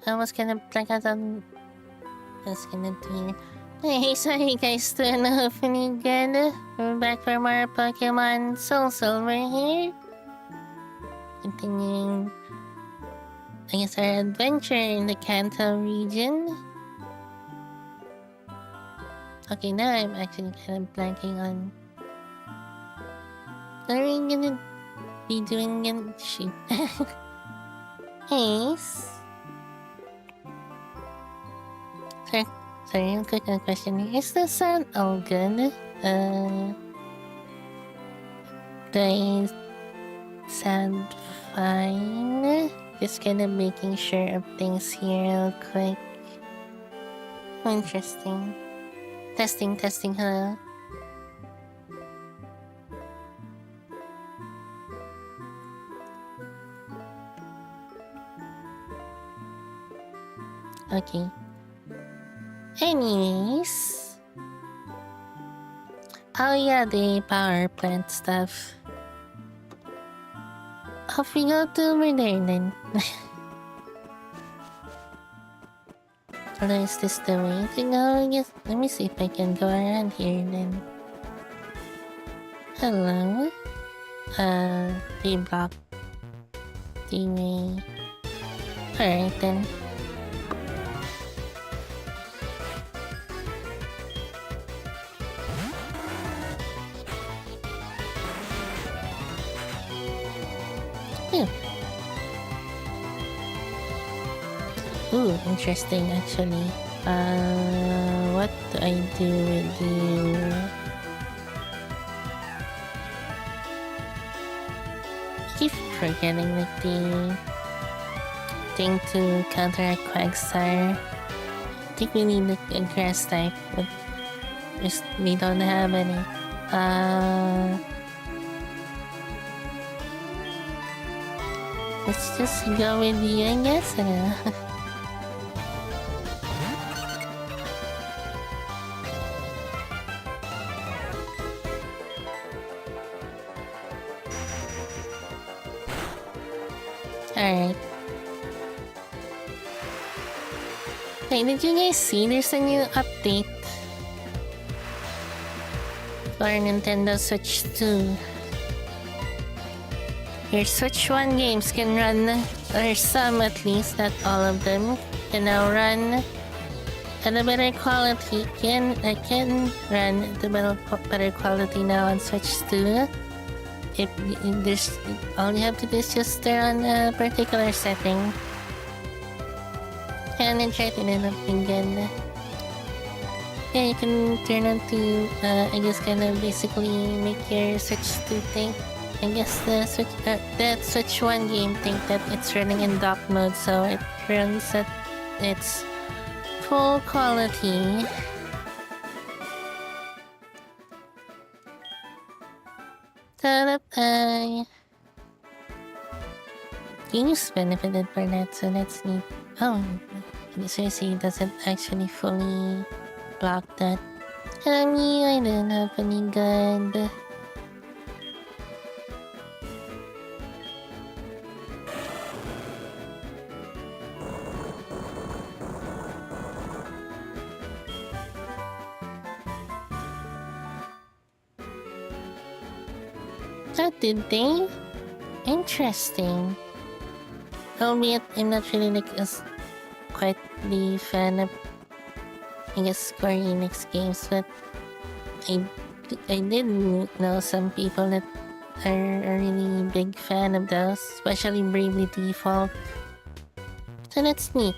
I was gonna plug out on... I was gonna do... Hey, sorry guys, to an opening again. We're back for more Pokemon SoulSilver here. Continuing, I guess, our adventure in the Kanto region. Okay, now I'm actually kind of blanking on... What are we gonna be doing in... Shoot. Ace. Sorry, a quick question. Is the sound all good? Do I sound fine? Just kind of making sure of things here real quick. Interesting. Testing, hello. Okay. Anyways. Oh yeah, the power plant stuff. Off we go to over there then. Or is this the way to go? I guess. Let me see if I can go around here then. Hello? They block the way. Alright then. Ooh, interesting actually. What do I do with you? I keep forgetting like the thing to counteract Quagsire. I think we need like a grass type, but we don't have any. Let's just go with you, I guess. Alright. Hey, did you guys see there's a new update for Nintendo Switch 2? Your Switch 1 games can run, or some at least, not all of them, can now run at a better quality. Can run at a better quality now on Switch 2. If there's, all you have to do is just turn on a particular setting, and then try to turn up again. Yeah, you can turn on to, I guess, kind of basically make your Switch 2 think. I guess the Switch, that Switch 1 game think that it's running in dock mode, so it runs at its full quality. Games benefited for that, so that's neat. Oh, seriously, it doesn't actually fully block that. I mean, I don't have any good. Oh, did they? Interesting. Albeit, I'm not really like quite the fan of, I guess, Square Enix games, but I did know some people that are a really big fan of those, especially Bravely Default. So that's neat.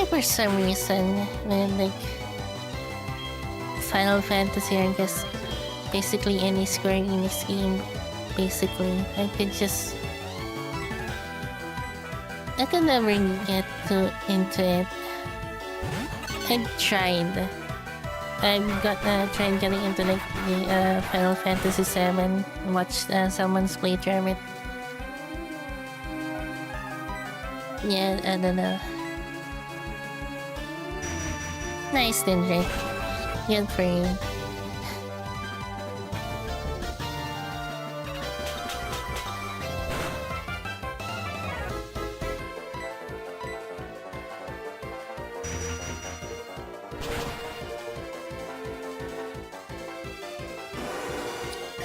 For some reason, when like Final Fantasy, I guess basically any Square Enix game, basically, I could never get into it. I tried. Tried getting into like the Final Fantasy 7, watched someone's playthrough of it. Yeah, I don't know. Nice then, right? Good for you.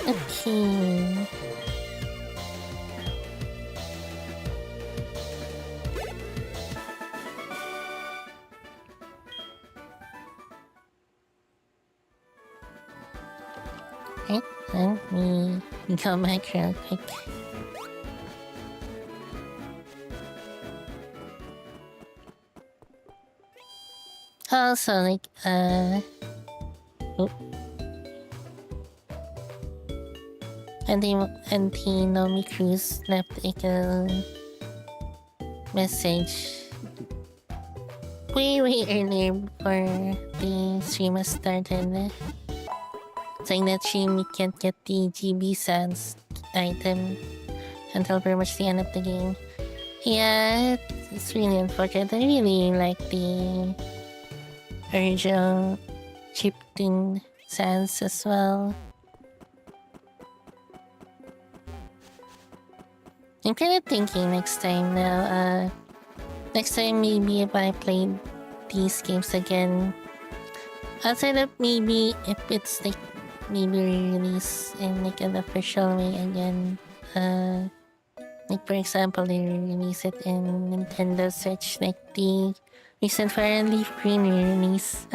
Okay. Right, let me go back real quick. Also, like, oh. Nomi Cruz left a message way earlier before the stream has started, saying that she can't get the GB Sans item until pretty much the end of the game. Yeah, it's really unfortunate. I really like the original chiptune Sans as well. I'm kind of thinking next time now, next time maybe if I played these games again, outside of maybe if it's like maybe re-release in like an official way again, like for example they release it in Nintendo Switch, like the recent Fire and Leaf Green re-release,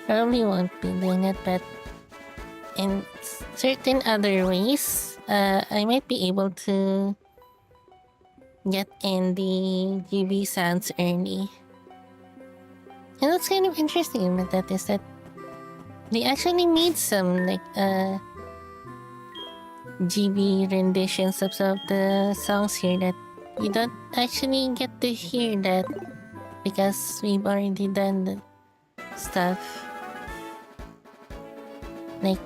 probably won't be doing it, but in certain other ways, I might be able to get in the GB Sans early. And what's kind of interesting about that is that they actually made some like GB renditions of some of the songs here that you don't actually get to hear that because we've already done the stuff. Like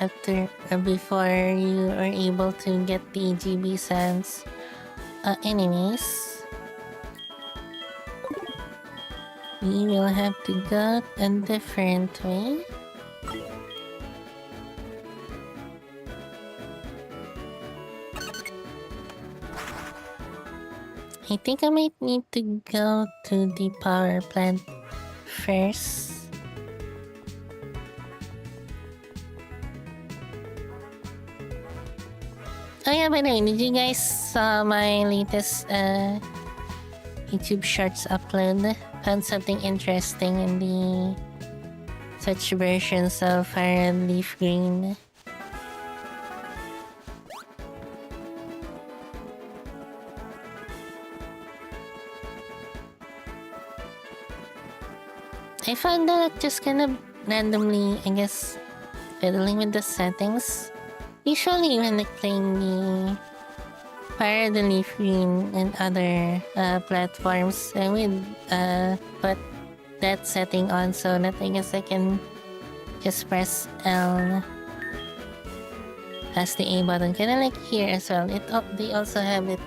after before you are able to get the GB Sans. Anyways, we will have to go a different way. I think I might need to go to the power plant first. Oh yeah, by the way, did you guys saw my latest YouTube Shorts upload? Found something interesting in the such versions of Fire and Leaf Green. I found that just kind of randomly, I guess, fiddling with the settings. Usually when like playing the Fire and Leaf Green and other platforms, I would put that setting on so that I guess I can just press L as the A button. Kinda like here as well. They also have it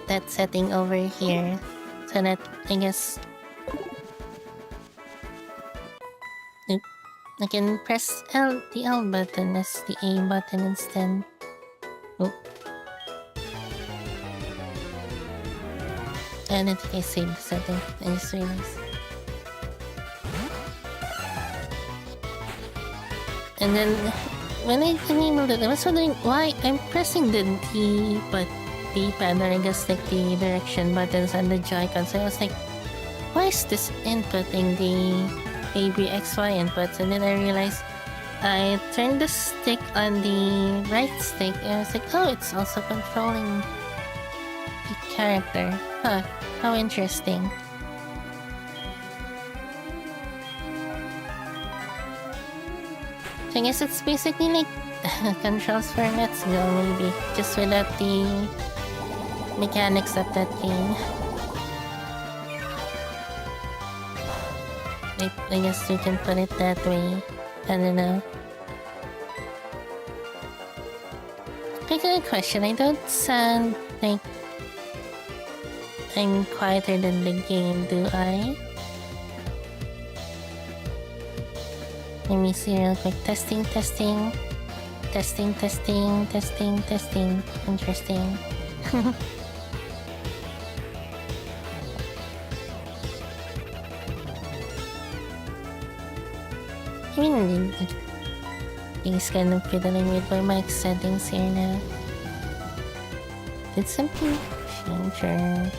that setting over here, so that I guess I can press the L button as the A button instead. Oh. I don't think I saved the setting. I just realized. And then when I enabled it, I was wondering why I'm pressing the D-pad, or I guess like the direction buttons on the Joy-Con. So I was like, why is this inputting the AB XY inputs? And then I realized I turned the stick on the right stick and I was like, oh, it's also controlling the character. Huh, how interesting. So I guess it's basically like controls for Let's Go, maybe, just without the mechanics of that game. I guess we can put it that way. I don't know. Question. I don't sound like I'm quieter than the game, do I? Let me see real quick. Testing. Interesting. I mean, things kind of fiddling with my mic settings here now. Did something change or...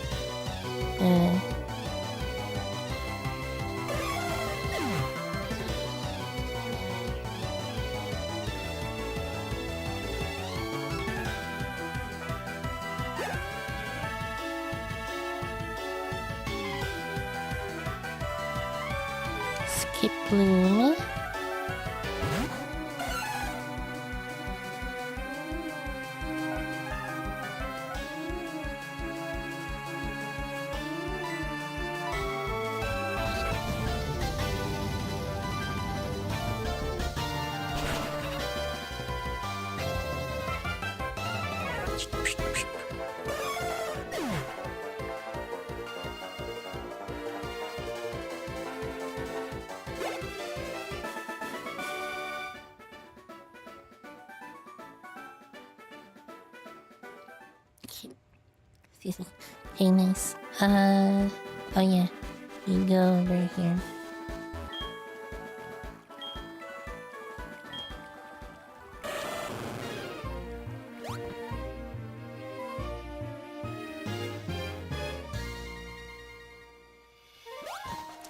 Skip bloom. Okay, nice. Oh yeah, you go over here.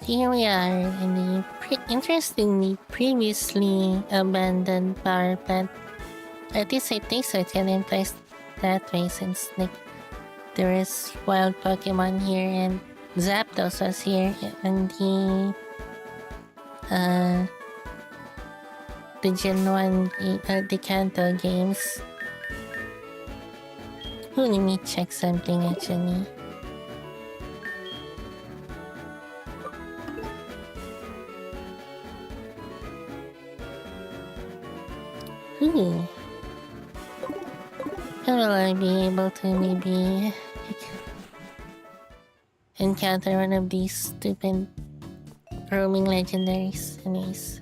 Here we are in the interestingly previously abandoned power plant. At least I think so. It can imply that way since like there is wild Pokemon here and Zapdos was here and the Gen 1 the Kanto games. Let me check something actually. How will I be able to maybe encounter one of these stupid roaming legendaries? Anyways,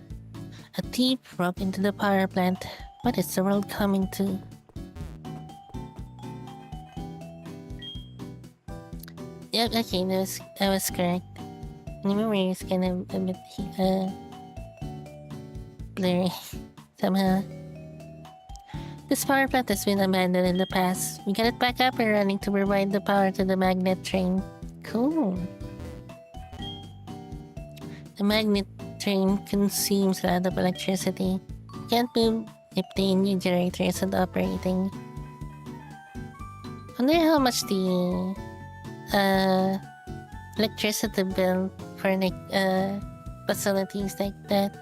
a deep drop into the power plant. What is the world coming to? Yep, okay, that was correct. My memory is kind of a bit blurry somehow. This power plant has been abandoned in the past. We got it back up and running to provide the power to the magnet train. Cool. The magnet train consumes a lot of electricity. Can't move if the new generator isn't operating. Wonder how much the electricity bill for like facilities like that.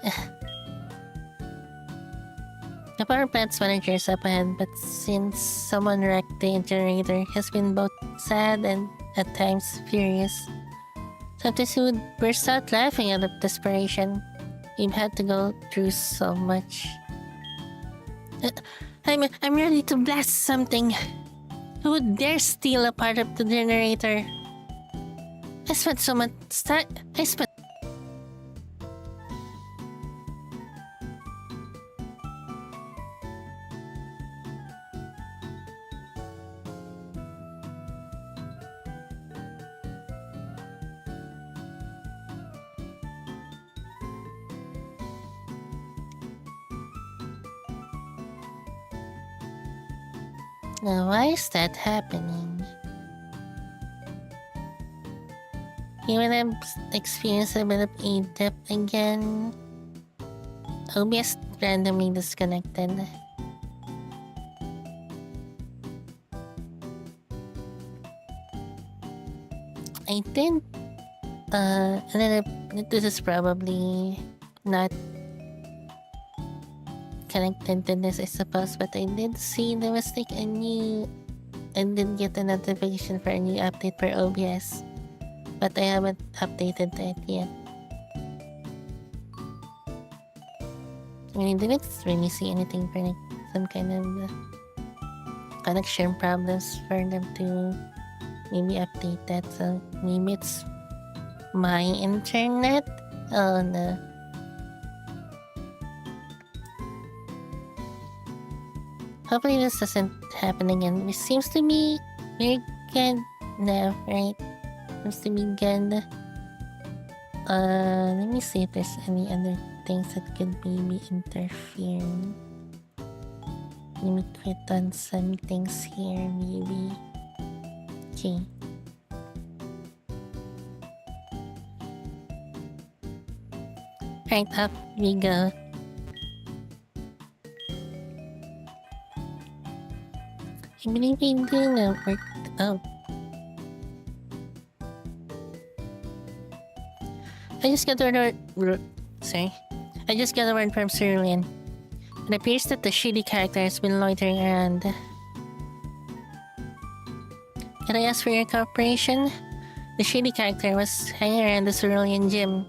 The power plant's manager is up ahead, but since someone wrecked the generator, he has been both sad and at times furious. Sometimes he would burst out laughing out of desperation. We've had to go through so much. I'm ready to blast something. Who would dare steal a part of the generator? I spent so much time. Now, why is that happening? You will have experienced a bit of A-depth again. OBS randomly disconnected. I did this is probably not connected to this, I suppose, but I did see there was like a new... I did get a notification for a new update for OBS, but I haven't updated it yet. I mean, I didn't really see anything for like some kind of connection problems for them to maybe update that. So maybe it's my internet. Oh no. Hopefully this doesn't happen again. It seems to be very good now, right? Seems to be good. Let me see if there's any other things that could maybe interfere. Let me quit on some things here, maybe. Okay. Right, up we go. I believe we do know work. Oh. I just got the word. Sorry. I just got the word from Cerulean. It appears that the shady character has been loitering around. Can I ask for your cooperation? The shady character was hanging around the Cerulean gym.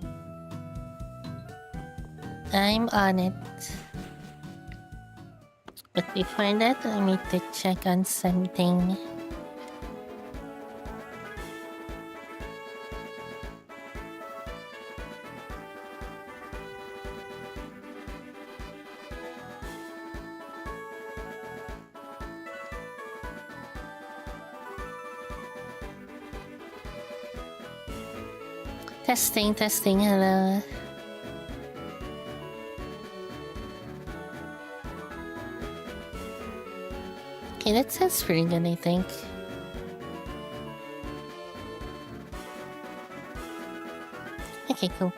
I'm on it. But before that, I need to check on something. Testing, hello. Okay, that sounds pretty good, I think. Okay, cool.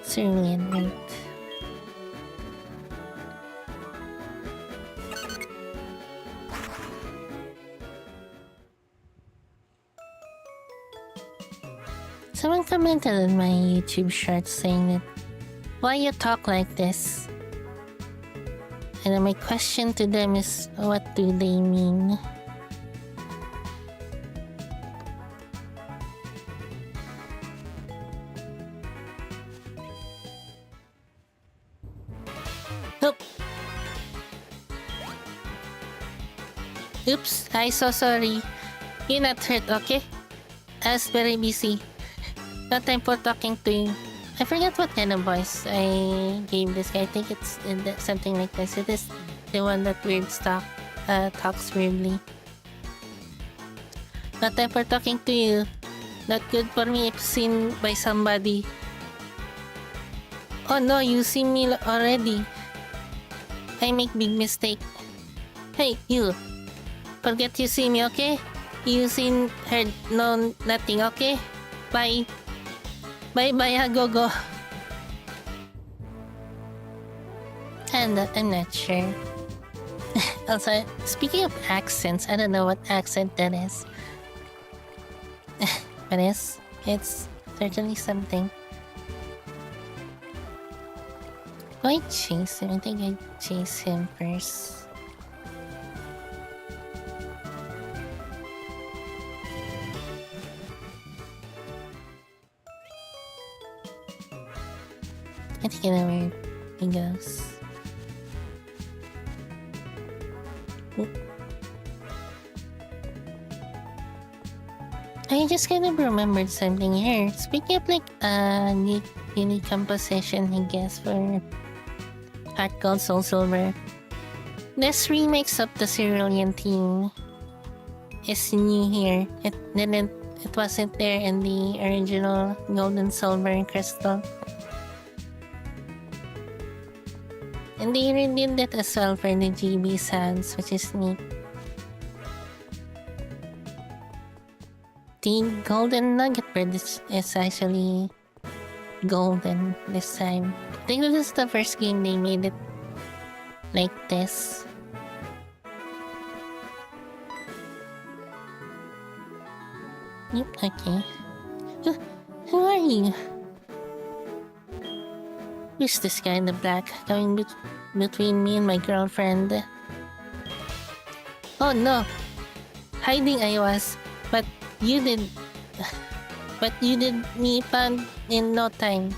Cerulean, right. Someone commented on my YouTube short saying that, why you talk like this? And then my question to them is, what do they mean? Nope. Oops, I'm so sorry. You're not hurt, okay? I was very busy. No time for talking to you. I forgot what kind of voice I gave this guy. I think it's something like this. It is the one that talks weirdly. No time for talking to you. Not good for me if seen by somebody. Oh no, you see me already. I make big mistake. Hey, you. Forget you see me, okay? You seen, heard, no, nothing, okay? Bye. Bye, go. And I'm not sure. Also, speaking of accents, I don't know what accent that is. But it's certainly something. Go I chase him? I think I chase him first. I think I know where he goes. I just kind of remembered something here. Speaking of like unique composition, I guess, for Heart Gold SoulSilver. This remix of the Cerulean theme is new here. It wasn't there in the original Gold and Silver and Crystal. And they redid it as well for the GB sounds, which is neat. The golden nugget bird is actually golden this time. I think this is the first game they made it like this. Yep, okay. Who are you? Who's this guy in the black coming between me and my girlfriend? Oh no! Hiding I was, but you did me found in no time.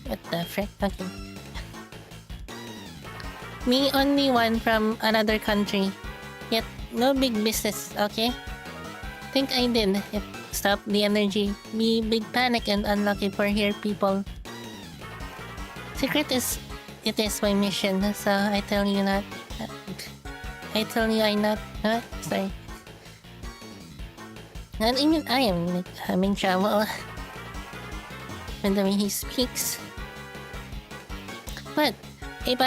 What the frick? Okay. Me only one from another country. Yet no big business, okay? Think I did. Stop the energy. Be big panic and unlucky for here people. Secret is it is my mission, so I tell you not. I tell you I not. Sorry. Not even I am like having trouble with the way he speaks. But if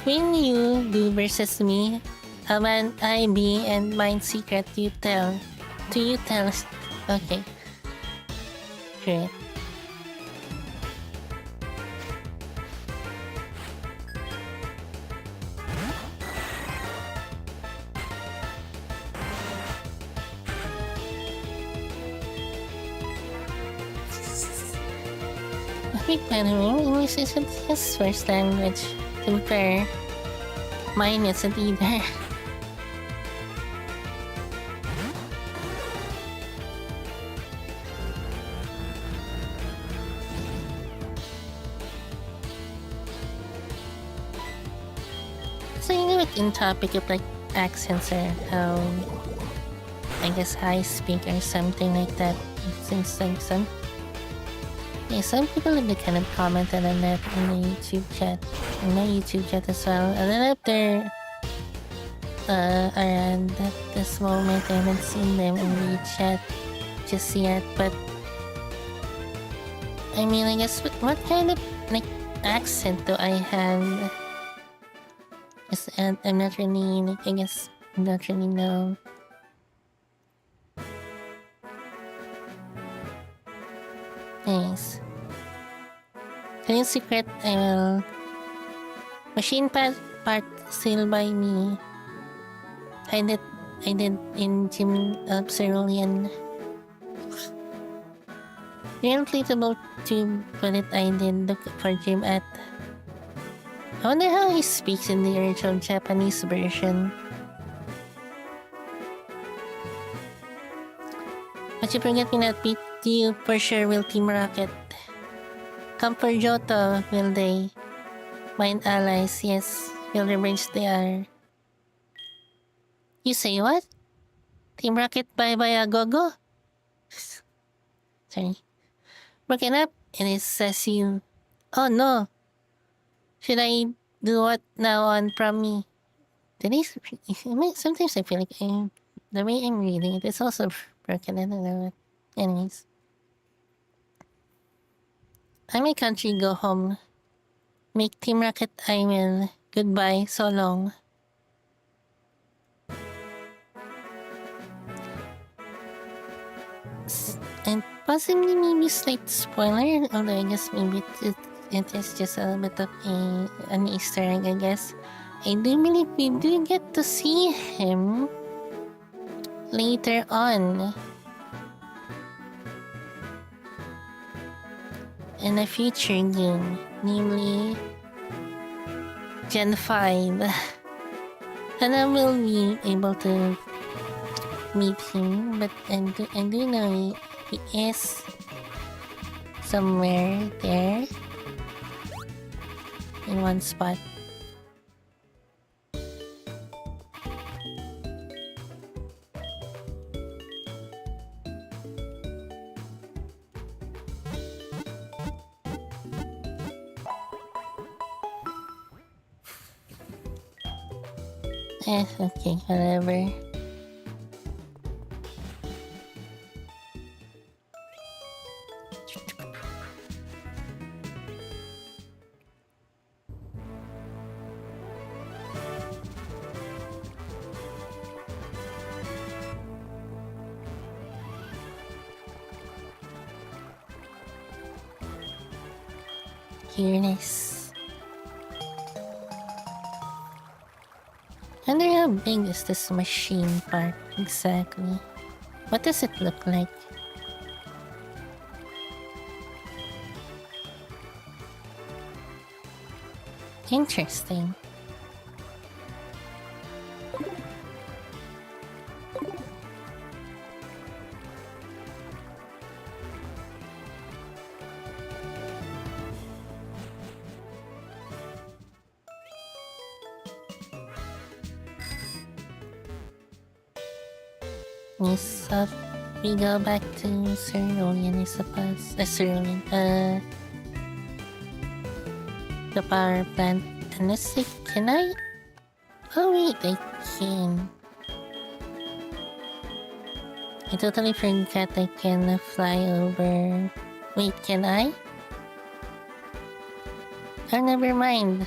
when you do versus me, a man I be and mine secret you tell. Do you tell? Okay. Great. By the way, English isn't his first language. To be fair, mine isn't either. So you know, in topic of like accents or how I guess I speak or something like that. Since like some people have kind of commented on that in the YouTube chat, in my YouTube chat as well. And then after around at this moment, I haven't seen them in the chat just yet. But I mean, I guess what kind of like accent do I have? I'm not really like, I guess I'm not really know. Nice. Any secret I will... Machine part still by me. I did in Gym Cerulean. Inflatable tube, but I did look for Gym at. I wonder how he speaks in the original Japanese version. But you forget me not beat you for sure will Team Rocket. Come for Johto, will they? Mind allies, yes. Will revenge they are. You say what? Team Rocket bye-bye a go-go? Sorry. Broken up, and it says you. Oh no! Should I do what now on from me? Sometimes I feel like the way I'm reading it is also broken. I don't know. Anyways. I may country go home. Make Team Rocket I will. Goodbye, so long. And possibly maybe slight spoiler, although I guess maybe it is just a bit of an Easter egg, I guess. I do believe we do get to see him later on in a future game, namely Gen 5. And I will be able to meet him, but I do know he is somewhere there in one spot. Okay, whatever. Curious. I wonder how big is this machine part exactly? What does it look like? Interesting. So we go back to Cerulean, I suppose. Cerulean. The power plant. And let's see, can I? Oh wait, I can. I totally forgot I can fly over. Wait, can I? Oh, never mind.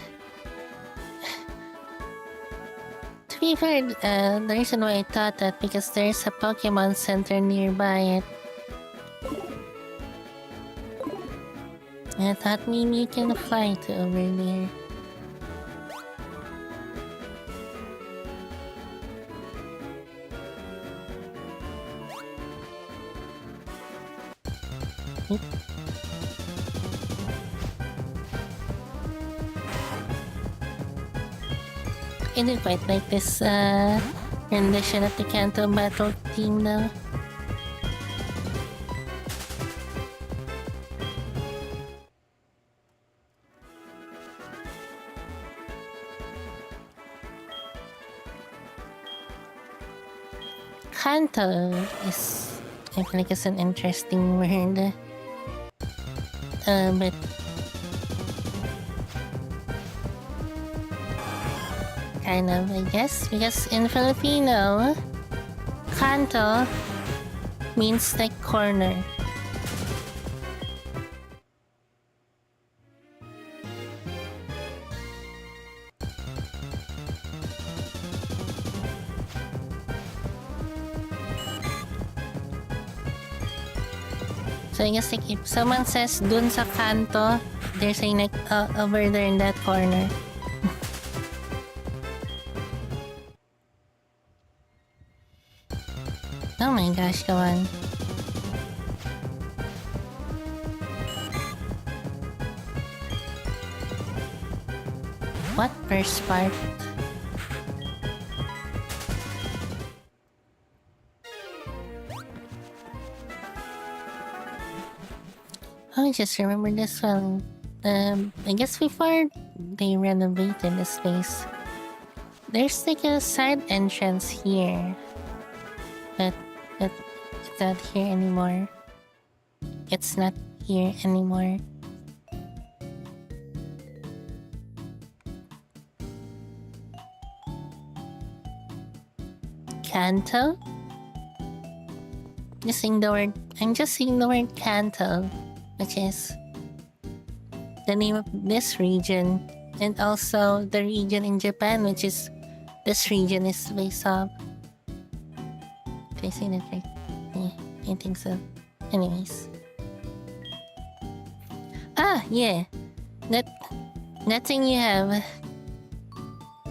To be fair, the reason why I thought that because there's a Pokemon Center nearby it. I thought maybe you can fly to over there. I do quite like this rendition of the KANTO battle theme though. KANTO is, I feel like it's an interesting word. But kind of, I guess, because in Filipino, KANTO means like corner. So I guess like if someone says dun sa kanto, they're saying like over there in that corner. Oh my gosh, go on. What first part? Oh, I just remember this one. I guess before they renovated the space, there's like a side entrance here. But it's not here anymore. It's not here anymore. KANTO? I'm just saying the word KANTO, which is the name of this region, and also the region in Japan, which is this region is based off. Did I say that right? Yeah, I think so. Anyways. Ah, yeah. That thing you have.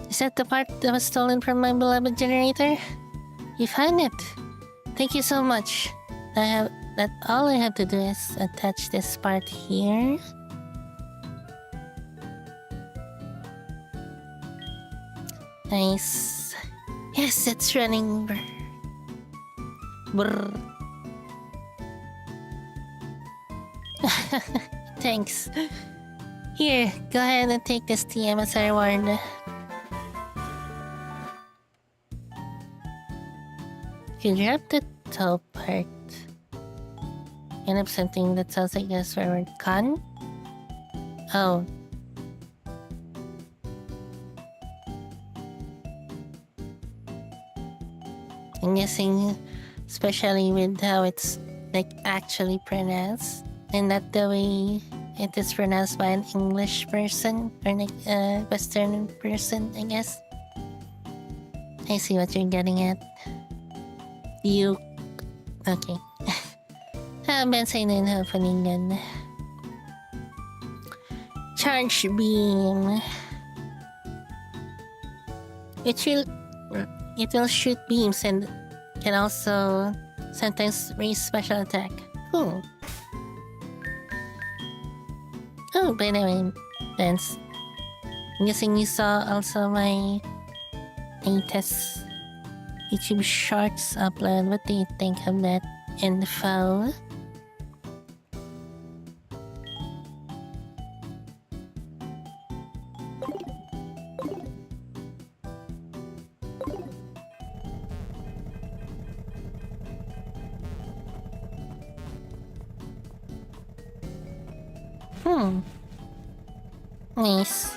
Is that the part that was stolen from my beloved generator? You found it. Thank you so much. All I have to do is attach this part here. Nice. Yes, it's running. Brr. Thanks. Here, go ahead and take this TM as a reward. You drop the top part. End up something that sounds like a swear word. Con? Oh. I'm guessing, especially with how it's like actually pronounced, and not the way it is pronounced by an English person or like a Western person, I guess. I see what you're getting at. You. Okay. Ben say na yun happening yan. Charge beam. It will shoot beams and can also sometimes raise special attack. Cool. Oh, by the way, Ben's I'm guessing you saw also my latest YouTube Shorts upload. What do you think of that info? Nice.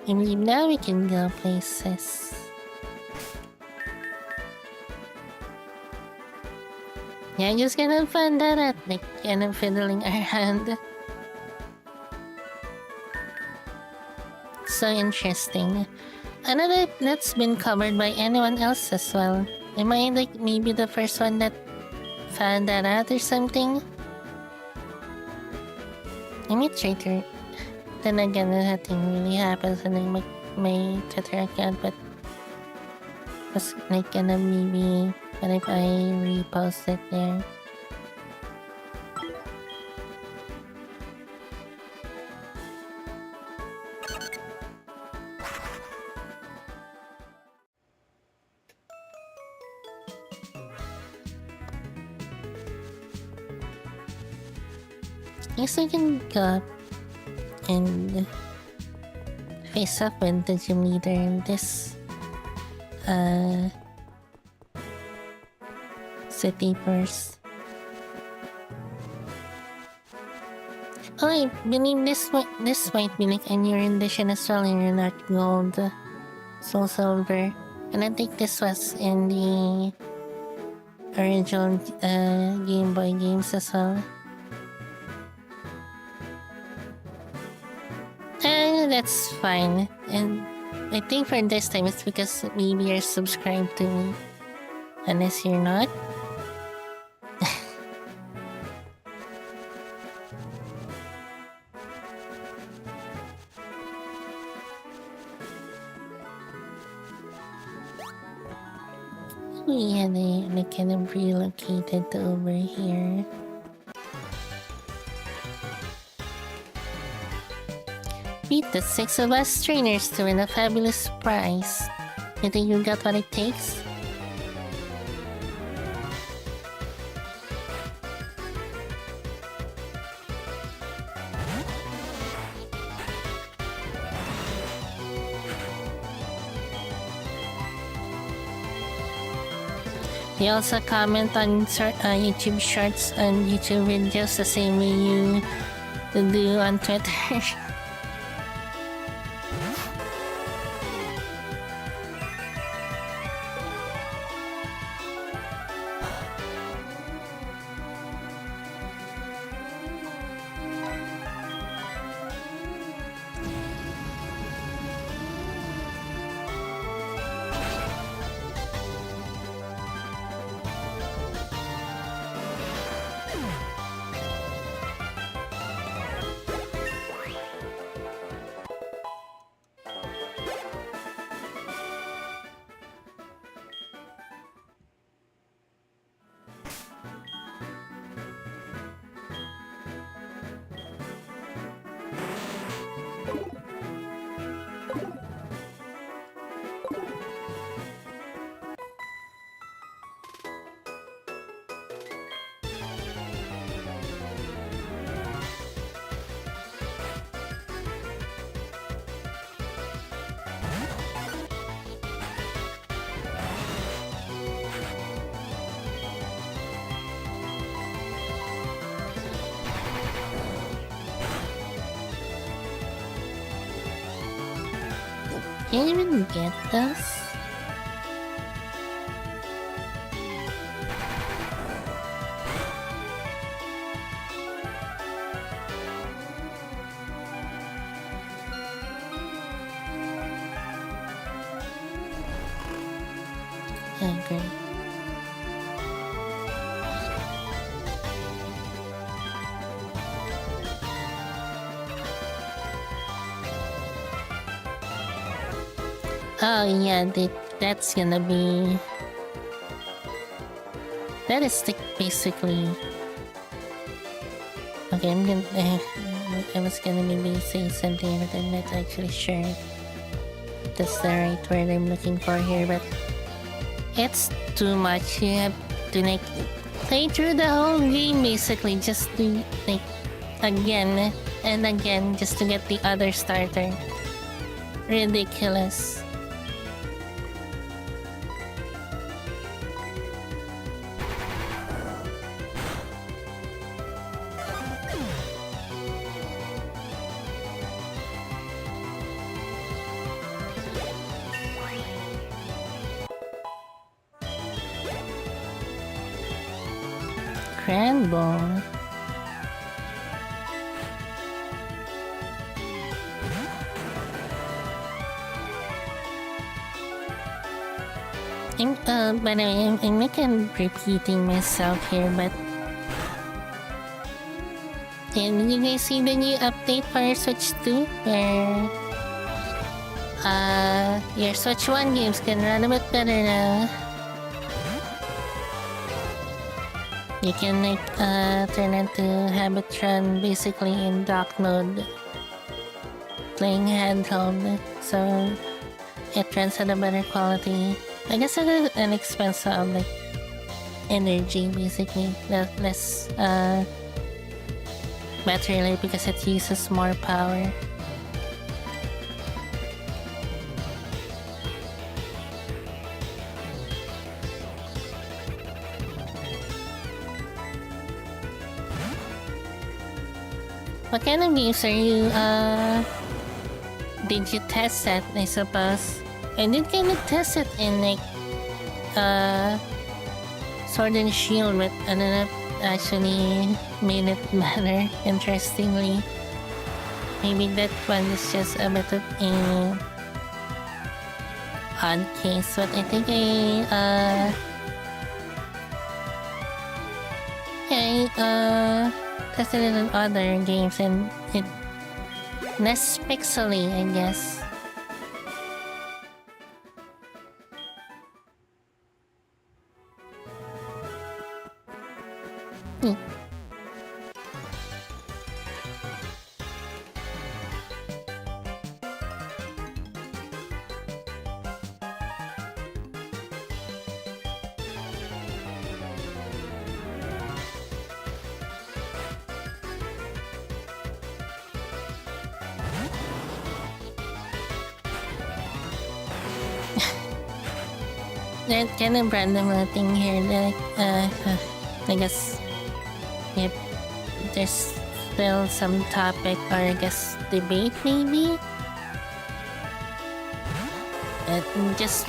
I believe now we can go places. Yeah, I'm just gonna find that out, like, kind of fiddling around. So interesting. Another that's been covered by anyone else as well. Am I, like, maybe the first one that found that out or something? I may try to... Then again, nothing really happens on my Twitter account, but... was like gonna maybe... What if I repost it there? Guess I can go up and face up with the gym leader in this city first. Oh, I believe this might be like a new rendition as well in your not gold SoulSilver. And I think this was in the original Game Boy games as well. That's fine. And I think for this time it's because maybe you're subscribed to me. Unless you're not. Yeah, they kind of relocated to over here. Beat the 6 of us trainers to win a fabulous prize. You think you got what it takes? They also comment on YouTube Shorts and YouTube videos the same way you do on Twitter. Can't even get this. Okay. Oh yeah, that's gonna be... That is basically... Okay, I'm gonna... I was gonna maybe say something, but I'm not actually sure if that's the right word I'm looking for here, but it's too much. You have to like play through the whole game basically just to like again and again just to get the other starter. Ridiculous. Cranball. By the way, I'm like repeating myself here, but did you guys see the new update for your Switch 2? Where your Switch 1 games can run a bit better now. You can like turn it to have it run basically in dock mode, playing handheld, so it runs at a better quality. I guess at an expense of like energy, basically less battery life because it uses more power. What kind of games are you did you test that, I suppose? I did kind of test it in like Sword and Shield, but I don't know if actually made it better, interestingly. Maybe that one is just a bit of a odd case, but I think I tested it in other games and it less pixely, I guess. That kind of random thing here that I guess if there's still some topic or I guess debate maybe. Just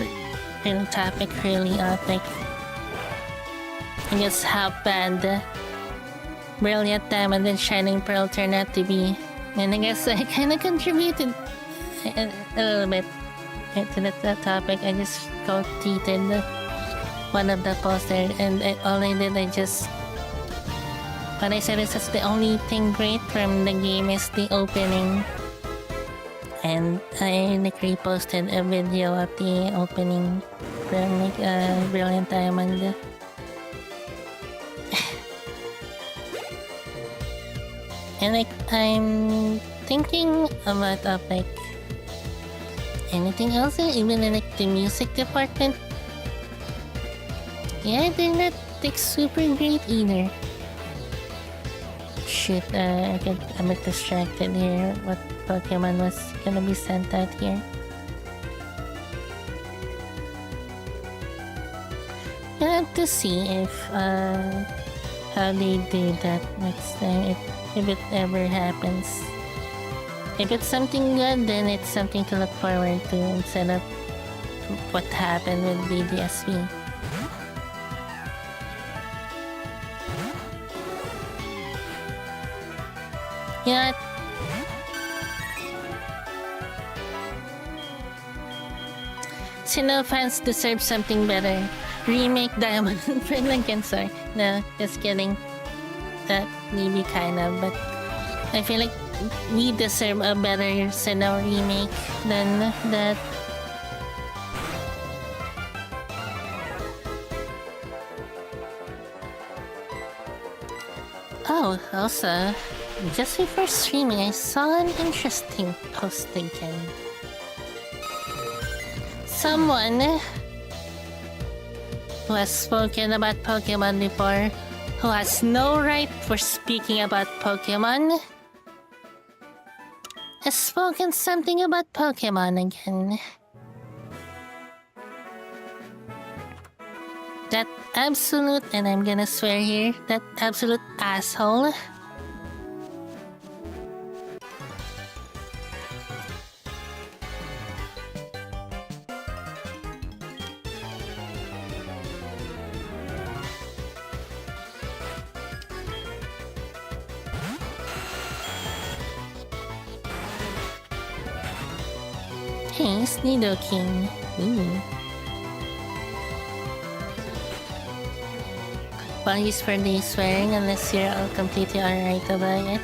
real topic really like I guess how bad Brilliant Diamond and Shining Pearl turned out to be. And I guess I kinda contributed a little bit to that topic. I just tweeted one of the posters and all I did, what I said is that's the only thing great from the game is the opening. And I like reposted a video of the opening from like Brilliant Diamond. And like I'm thinking about like anything else, even in like the music department. Yeah, they're not like super great either. Shoot, I'm a bit distracted here. What Pokemon was gonna be sent out here? I'll have to see if how they do that next time, if it ever happens. If it's something good, then it's something to look forward to instead of what happened with BDSV. Yeah. Sinnoh fans deserve something better. Remake Diamond and Pearl again, sorry. No, just kidding. Maybe kind of, but I feel like we deserve a better Sinnoh remake than that. Oh, also, Just before streaming, I saw an interesting post again. Someone who has spoken about Pokemon before, who has no right for speaking about Pokemon, has spoken something about Pokemon again. That absolute, and I'm gonna swear here, that absolute asshole Hey, Nidoking. Ooh. Apologies for the swearing unless you're all completely alright about it.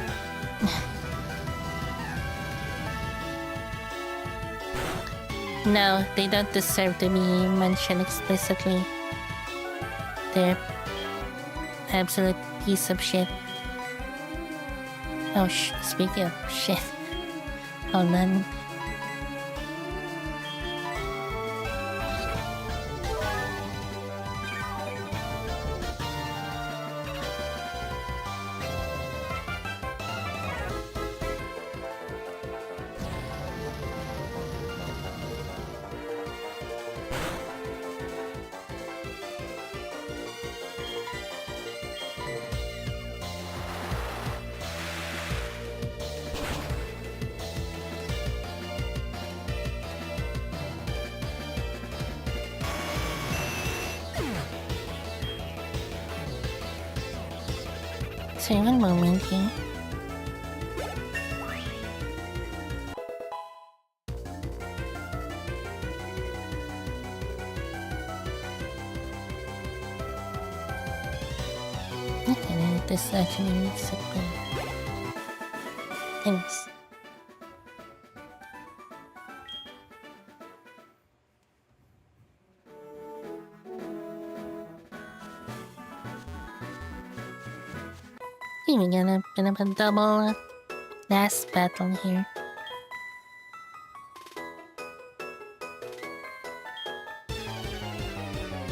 No, they don't deserve to be mentioned explicitly. They're absolute piece of shit. Oh, speaking of shit. Hold on. Sorry, one moment here. Okay, this actually needs to go. Thanks. We're gonna have a double last battle here.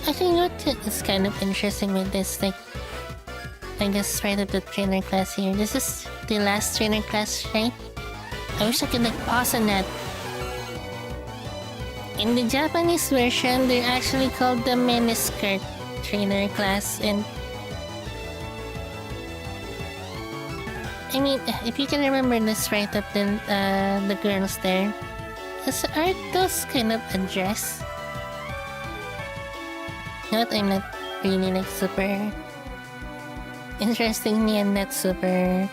I think what is kind of interesting with this, like, I guess right at the trainer class here. This is the last trainer class, right? I wish I could like pause on that. In the Japanese version, they're actually called the miniskirt trainer class, and I mean, if you can remember this right up, then the girls there, aren't those kind of a dress? Not, I'm not really like super interestingly, I'm not super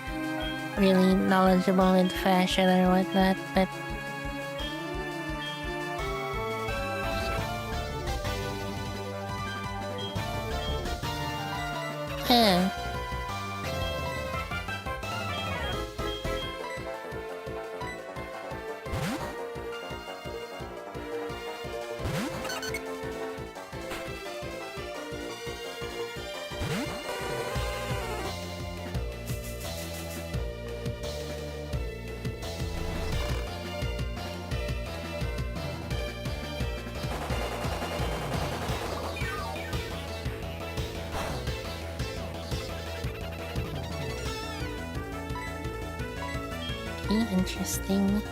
really knowledgeable with fashion or whatnot, but yeah. Interesting.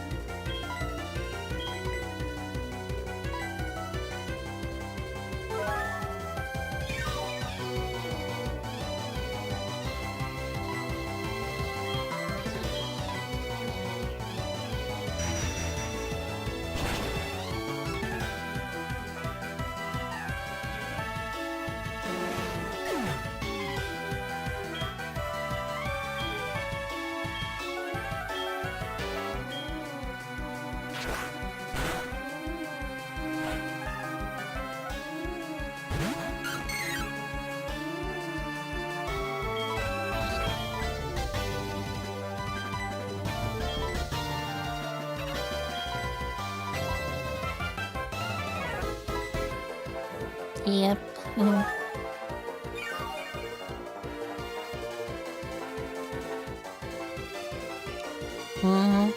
Yep. Mm-hmm.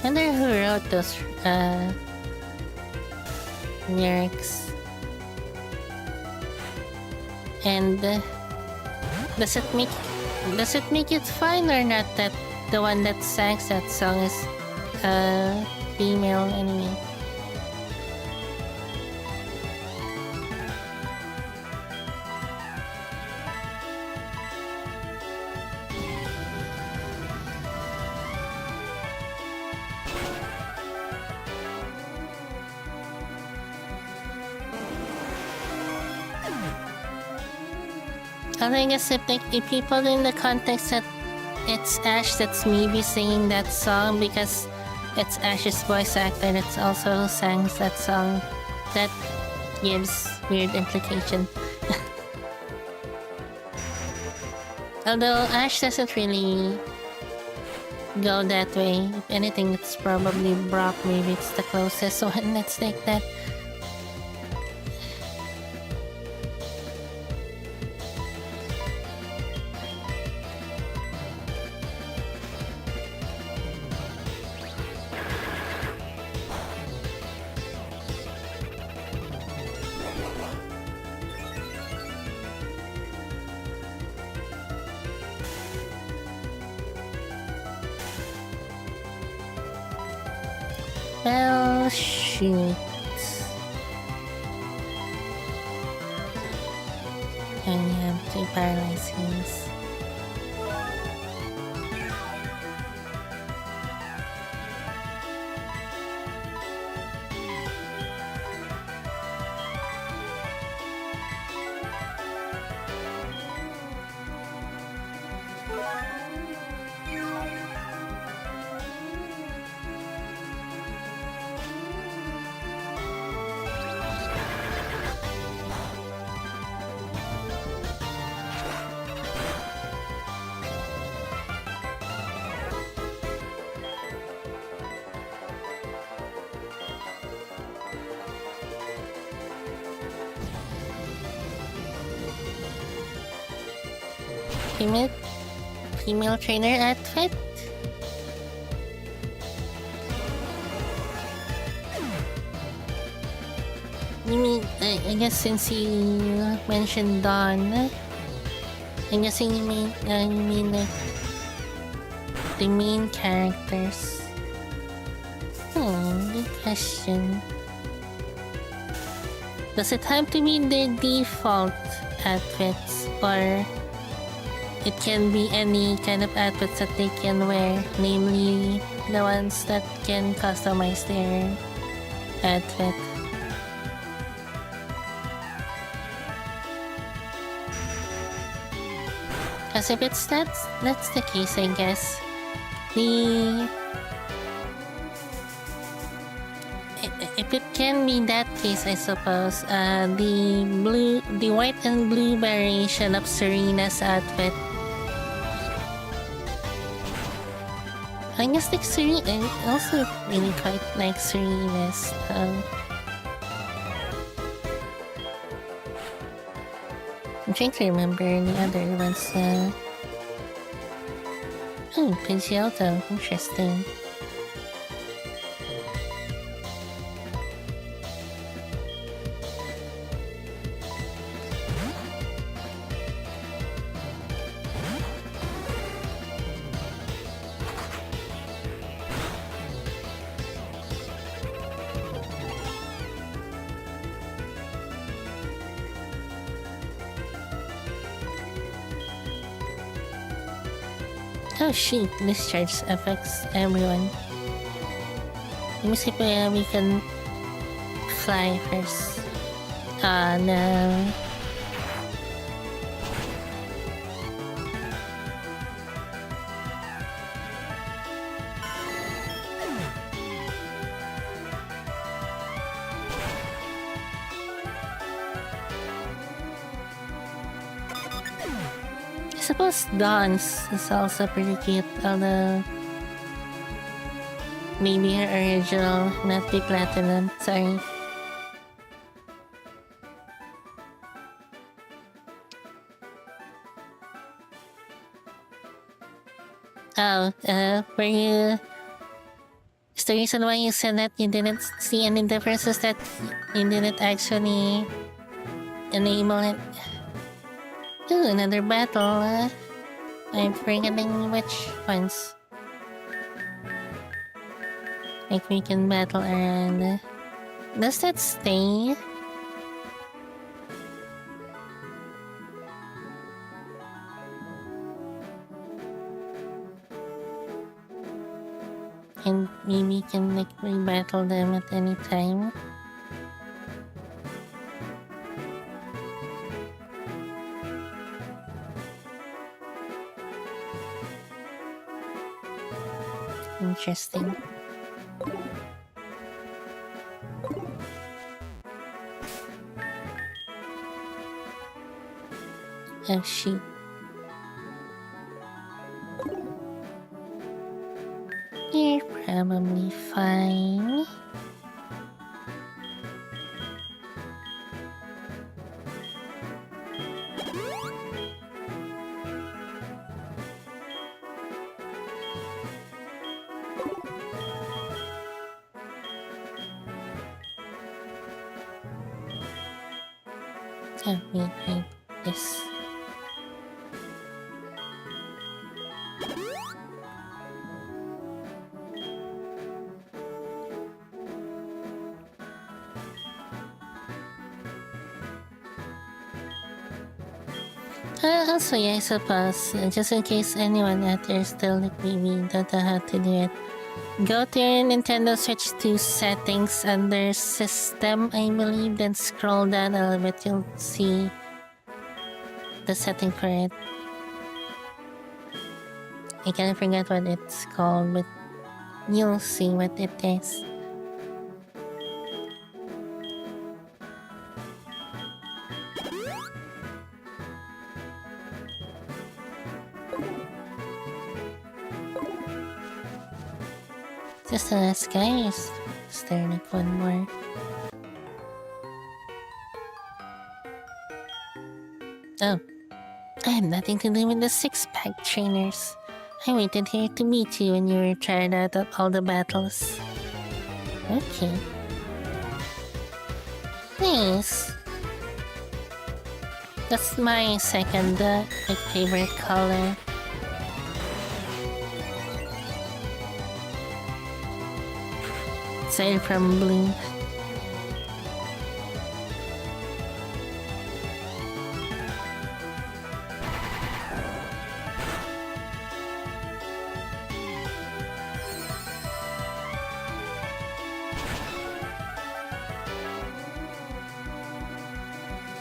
I wonder who wrote those lyrics. And does it make it fine or not that the one that sang that song is female anyway? I guess if people in the context that it's Ash that's maybe singing that song because it's Ash's voice actor that's also sang that song, that gives weird implication. Although Ash doesn't really go that way. If anything, it's probably Brock. Maybe it's the closest one that's like that. Well, shoot. And you have 2 paralyses. Female trainer outfit? You mean, I guess since you mentioned Dawn, I'm guessing you mean like the main characters. Good question. Does it have to be the default outfits, or it can be any kind of outfits that they can wear, namely the ones that can customize their outfit? Because if it's that's the case, I guess if it can be that case, I suppose the white and blue variation of Serena's outfit. I guess like Serena, I also really quite like Serena's. I'm trying to remember the other ones. Pidgeotto, interesting. Oh shoot, discharge affects everyone. Let me see if we can fly first. Ah, no. suppose Dawn's is also pretty cute, although maybe her original, not the platinum. Sorry. Oh, were you... Is the reason why you said that you didn't see any differences, that you didn't actually enable it? Ooh, another battle. I'm forgetting which ones. Like we can battle around. Does that stay? And maybe can like re-battle them at any time. Interesting. Oh shoot. You're probably fine. Oh, wait, this. Also, yeah, I suppose, just in case anyone out there still like maybe don't know how to do it, go to your Nintendo Switch 2 settings under System, I believe, then scroll down a little bit, you'll see the setting for it. I can't forget what it's called, but you'll see what it is. Just the last guy, is there like one more? Oh, I had nothing to do with the six-pack trainers. I waited here to meet you when you were tired out of all the battles. Okay. Nice. That's my second, like, favorite color. Aside from blue.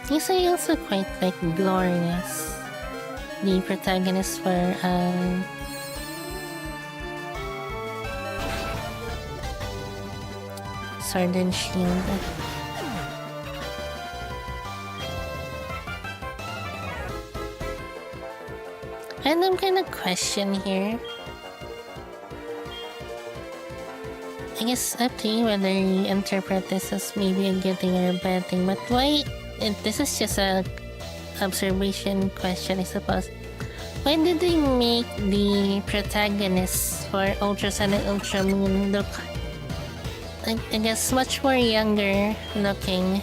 These are also quite like glorious. The protagonist for Sword and Shield. Random kind of question here. I guess up to you whether you interpret this as maybe a good thing or a bad thing, but why? This is just a observation question, I suppose. Why did they make the protagonists for Ultra Sun and Ultra Moon look, I guess, much more younger looking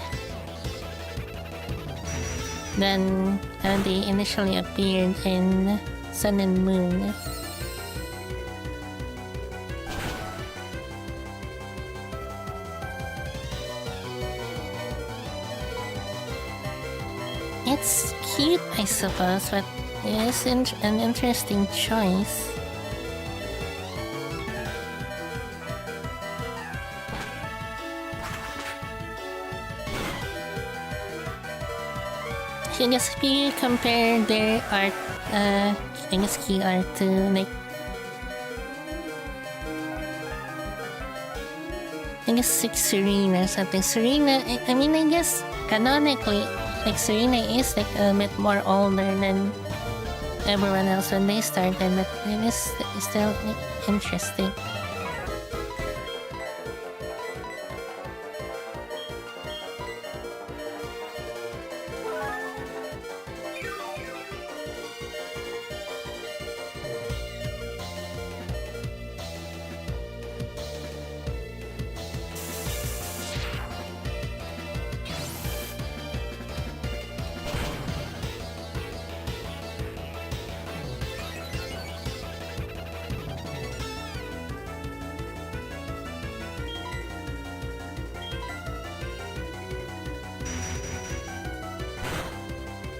than they initially appeared in Sun and Moon? It's cute, I suppose, but it is an interesting choice. I guess if you compare their art, I guess key art to like, I guess like Serena or something. Serena, I mean, I guess canonically, like Serena is like a bit more older than everyone else when they started, but it is still interesting.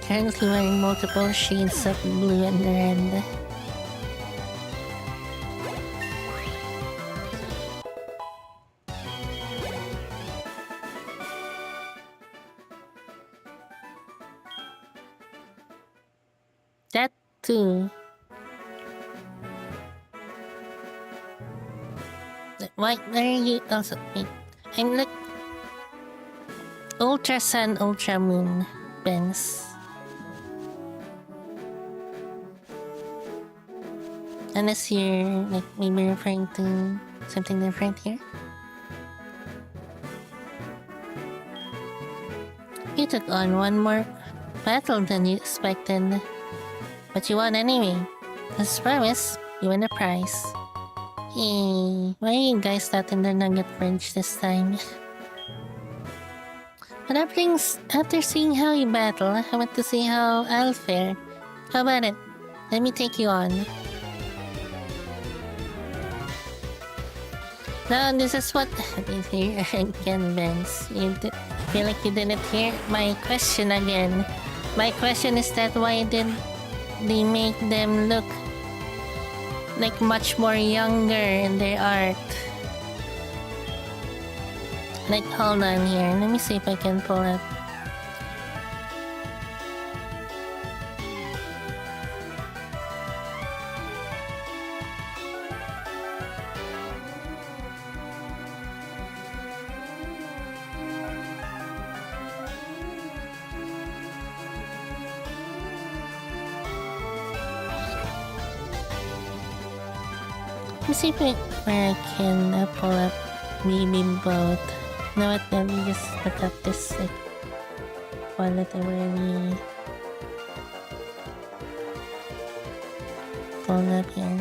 Currently wearing multiple shades of blue and red. That too. Why are you also? Wait, I'm like Ultra Sun, Ultra Moon, Benz. Unless you're like maybe referring to something different here. You took on one more battle than you expected. But you won anyway. As promised, you win a prize. Hey, why are you guys not in the Nugget Bridge this time? But after seeing how you battle, I want to see how I'll fare. How about it? Let me take you on. Now, this is what happened here again, Benz. I feel like you didn't hear my question again. My question is that why did they make them look like much more younger in their art? Like, hold on here. Let me see if I can pull up. Let me see if where I can pull up maybe both. You know what, let me just look up this one that I already pulled up here.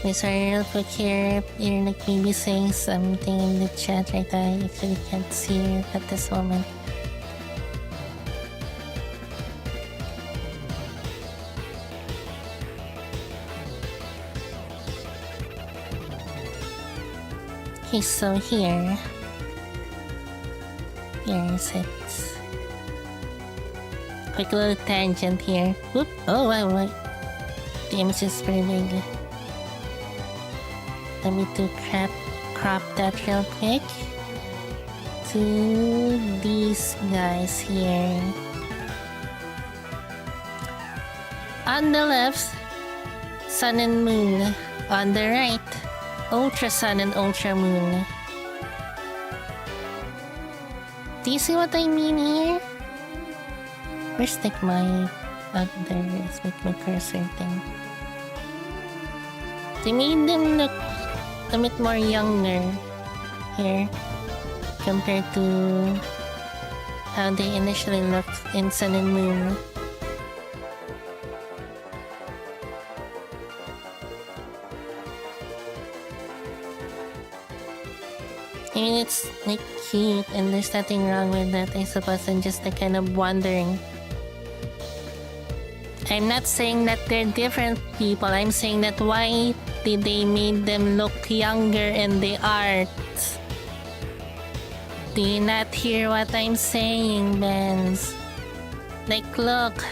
Okay, sorry real quick here, you're like maybe saying something in the chat right now. I actually can't see you at this moment. Okay, so here is it. Quick little tangent here. Whoop! Oh wow, wow. The image is pretty big. Let me crop that real quick to these guys here. On the left, Sun and Moon. On the right, Ultra Sun and Ultra Moon. Do you see what I mean here? Where's like my... Oh, there it is, with my cursor thing. They made them look a bit more younger here compared to how they initially looked in Sun and Moon. I mean, it's like cute and there's nothing wrong with that, I suppose. I'm just like kind of wondering. I'm not saying that they're different people. I'm saying that why did they make them look younger in the art? Do you not hear what I'm saying, Benz? Like, look.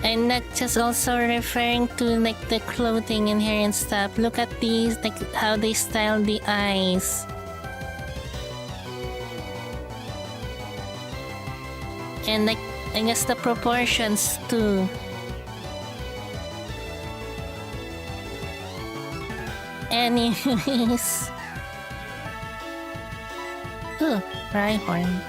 I'm not just also referring to like the clothing in here and stuff. Look at these, like how they style the eyes. And like, I guess the proportions too. Anyways. Ooh, Rhyhorn.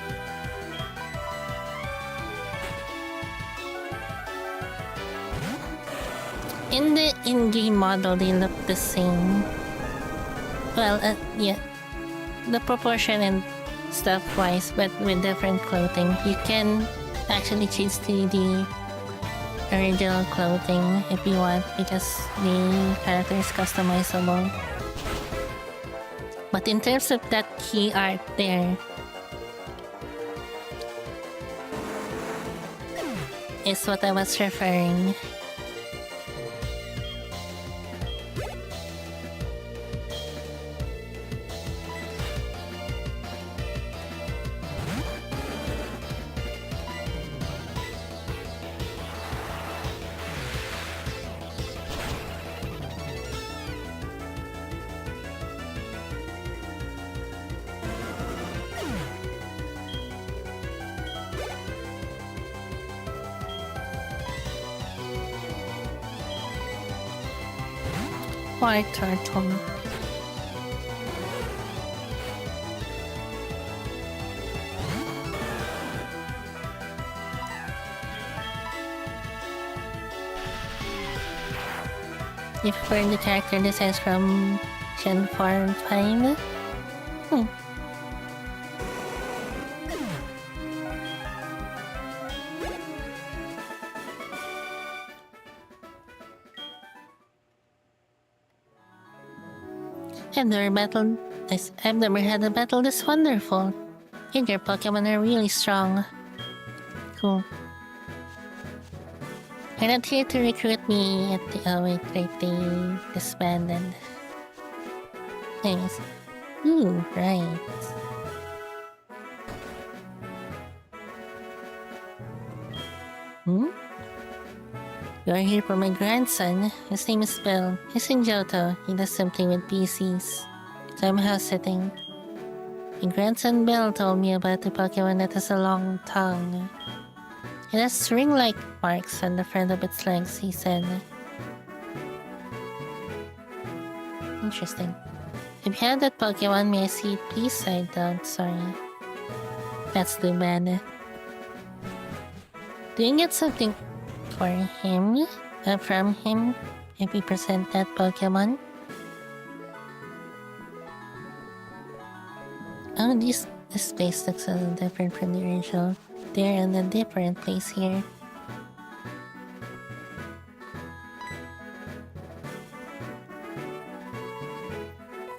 In the in-game model, they look the same. Well, yeah, the proportion and stuff-wise, but with different clothing. You can actually choose to the original clothing if you want, because the character is customizable. But in terms of that key art there, is what I was referring. White turtle. You prefer the character designs from Gen 4 and 5? I've never had a battle this wonderful. And your Pokemon are really strong. Cool. You're not here to recruit me at the... Oh wait, they disbanded. Thanks. Ooh, right. You're here for my grandson. His name is Bill. He's in Johto. He does something with PCs. So I'm house sitting. My grandson Bill told me about the Pokemon that has a long tongue. It has ring-like marks on the front of its legs, he said. Interesting. If you have that Pokemon, may I see it please? I don't, sorry. That's too bad. Do you get something for him? From him? If we present that Pokemon? Oh, this place looks a little different from the original. They're in a different place here.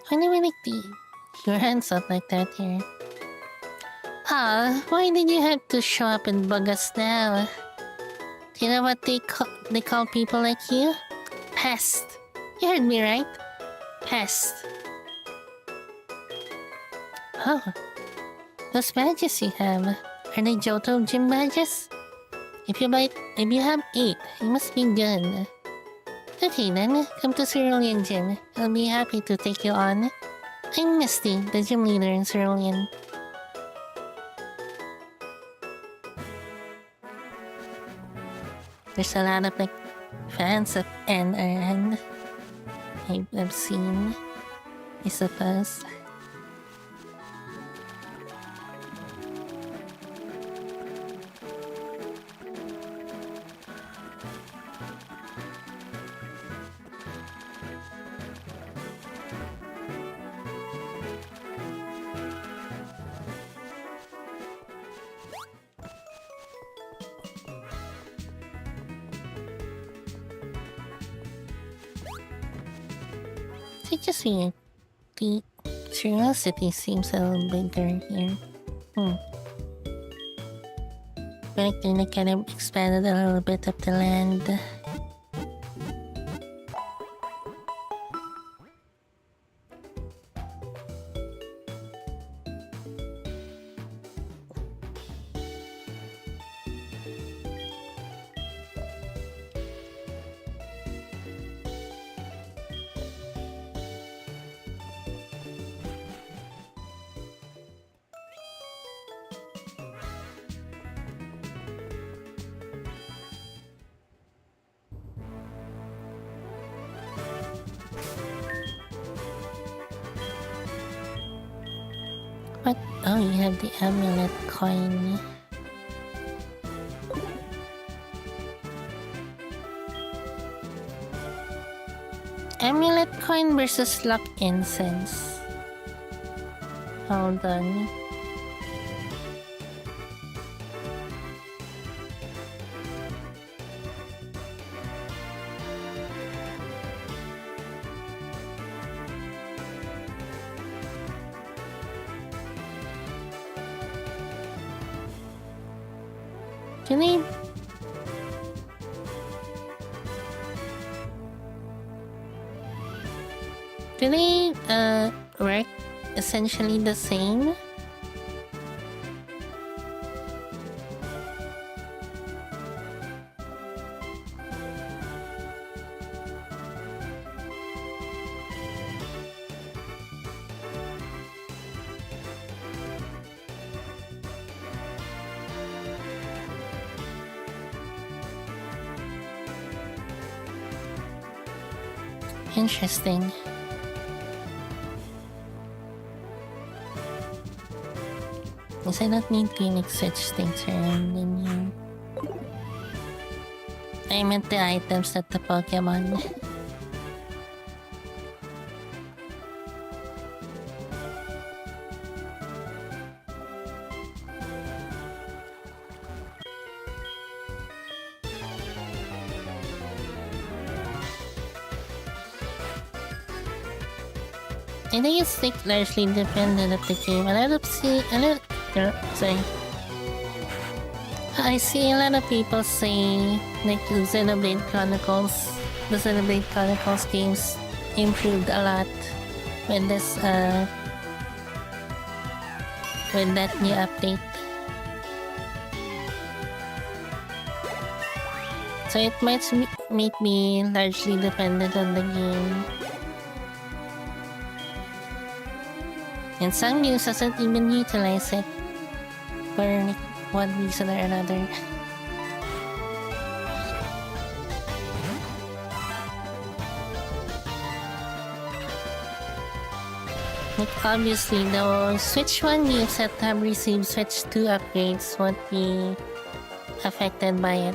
Why do we like your hands up like that here? Why did you have to show up and bug us now? Do you know what they call people like you? Pest. You heard me right? Pest. Oh, those badges you have, are they Johto gym badges? If you have 8, you must be good. Okay then, come to Cerulean Gym. I'll be happy to take you on. I'm Misty, the gym leader in Cerulean. There's a lot of fans of N around. I've seen, I suppose. It's just weird. The curiosity seems a little bigger here. But they kind of expanded a little bit of the land. What? Oh, you have the amulet coin. Amulet coin versus luck incense. Hold on. Do they work essentially the same? Interesting. Because I don't need to make such things around in here. I meant the items that the Pokemon. I think it's like largely dependent of the game. Sorry. I see a lot of people say like the Xenoblade Chronicles games improved a lot with this with that new update. So it might be largely dependent on the game. And some games doesn't even utilize it for one reason or another. Like obviously the Switch 1 games that have received Switch 2 upgrades won't be affected by it.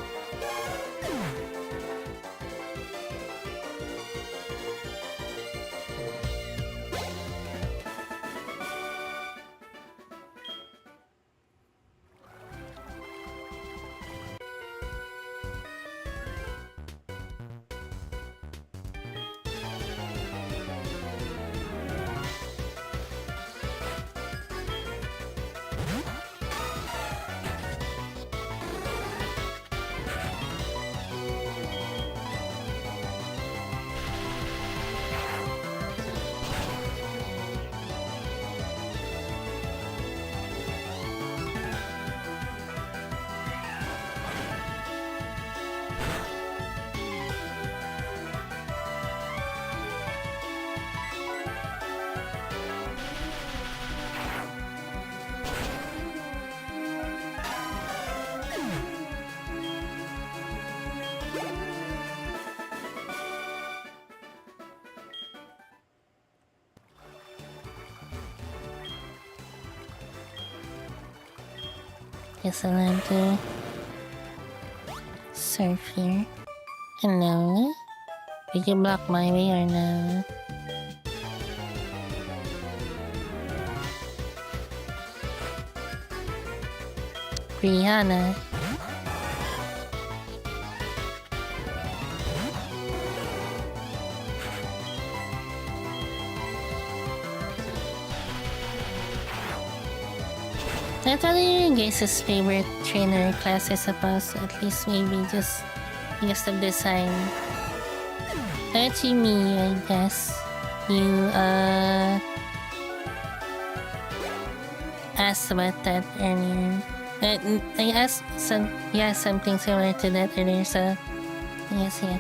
Guess I'll have to surf here. Hello? Did you block my way or no? Rihanna. That's probably your guys' favorite trainer class, I suppose. At least maybe just because of design. Actually me, I guess. You asked about that earlier. I asked something similar to that earlier, so yes, yeah.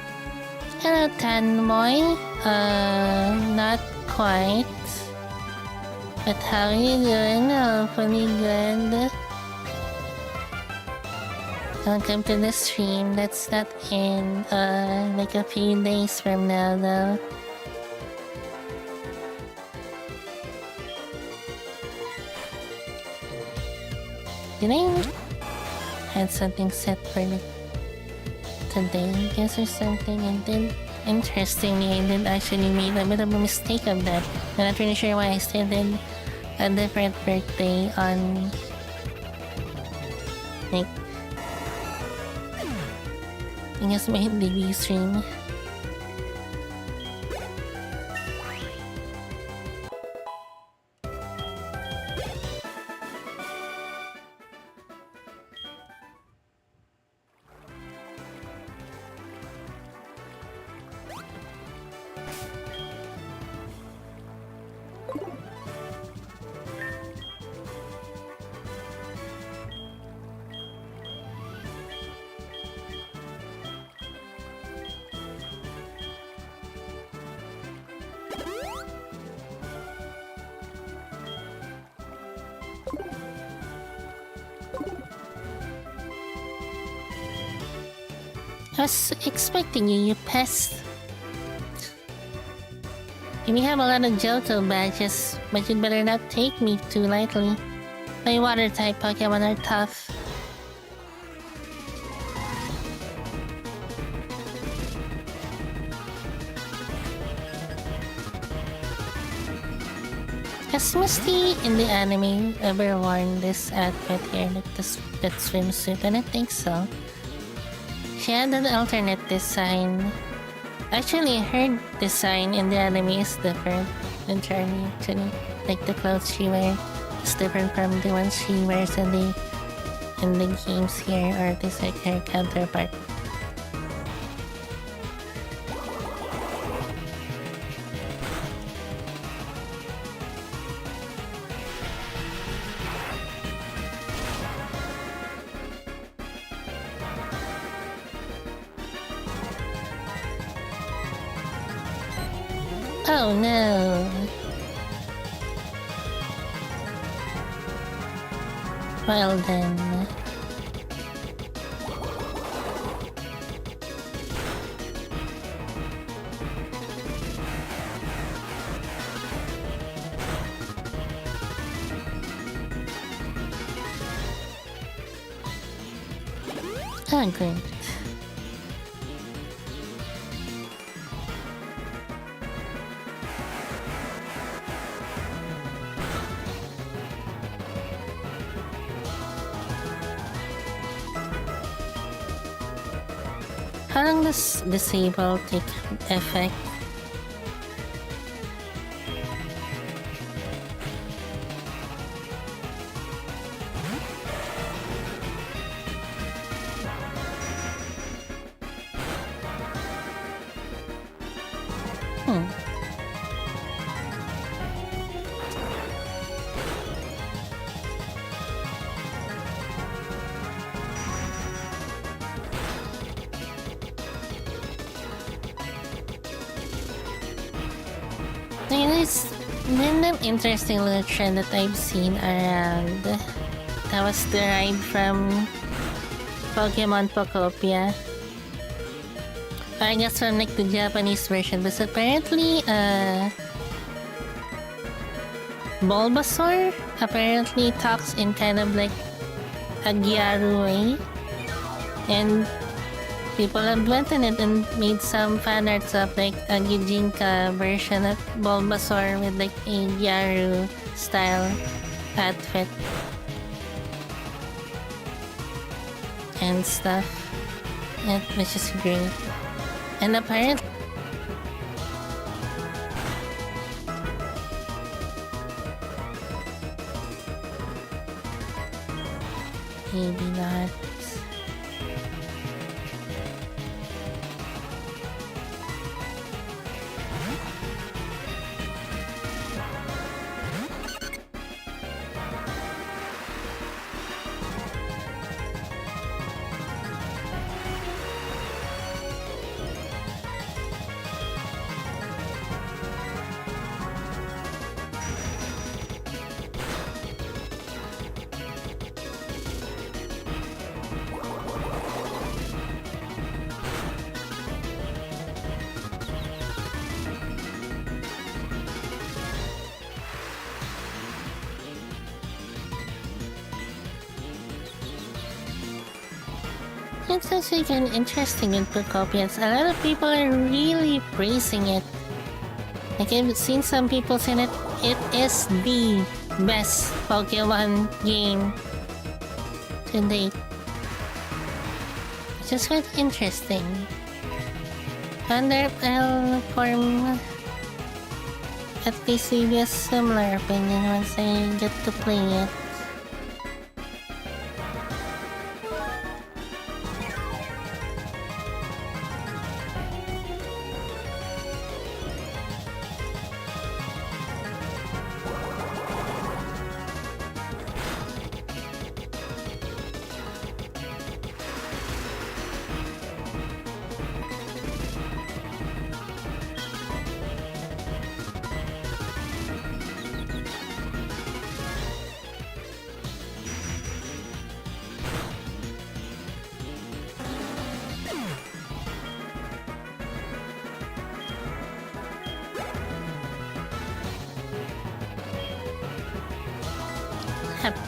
Hello, Tanmoy. Not quite. But how are you doing? Hopefully good. Welcome to the stream. That's not in like a few days from now though. Did I had something set for today, I guess, or something? interestingly, I did actually make a bit of a mistake of that. I'm not really sure why I still did a different birthday on like I guess my debut stream. I was expecting you, you pest. You may have a lot of Johto badges, but you'd better not take me too lightly. My water-type Pokemon are tough. Has Misty in the anime ever worn this outfit here, like that swimsuit? I don't think so. She had an alternate design. Actually, her design in the anime is different than Charlie, actually. Like the clothes she wears is different from the ones she wears in the games here, or this like her counterpart. Oh no! Well then... Oh great. How long does disable take effect? There's been an interesting little trend that I've seen around. That was derived from Pokemon Pokopia. Or I guess from like the Japanese version, but apparently Bulbasaur apparently talks in kind of like a Gyaru way. And people have went in it and made some fan arts of like a Gijinka version of Bulbasaur with like a Gyaru style outfit and stuff, which is great. And apparently maybe not. It's actually kind of interesting with Procopians. A lot of people are really praising it. Like, I've seen some people saying that it is the best Pokemon game to date. It's just quite interesting. Wonder if I'll form at least maybe a similar opinion once I get to play it.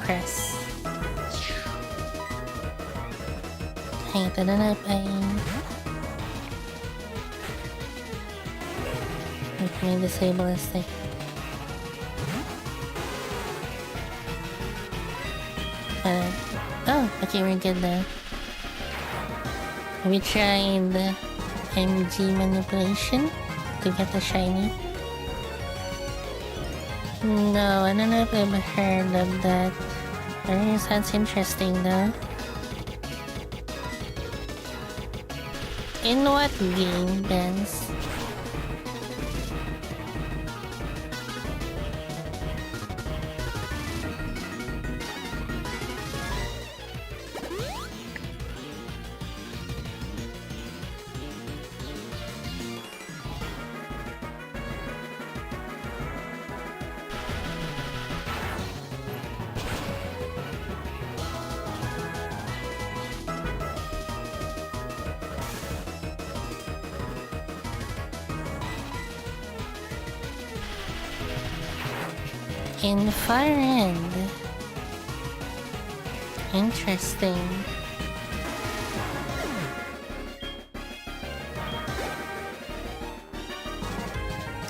Press. Ay, ito na na ay... Let me disable this thing. Oh, okay, we're good now. We tried MG manipulation to get the shiny. No, I don't know if I've heard of that. That sounds interesting though. In what game, Benz? In Far End. Interesting.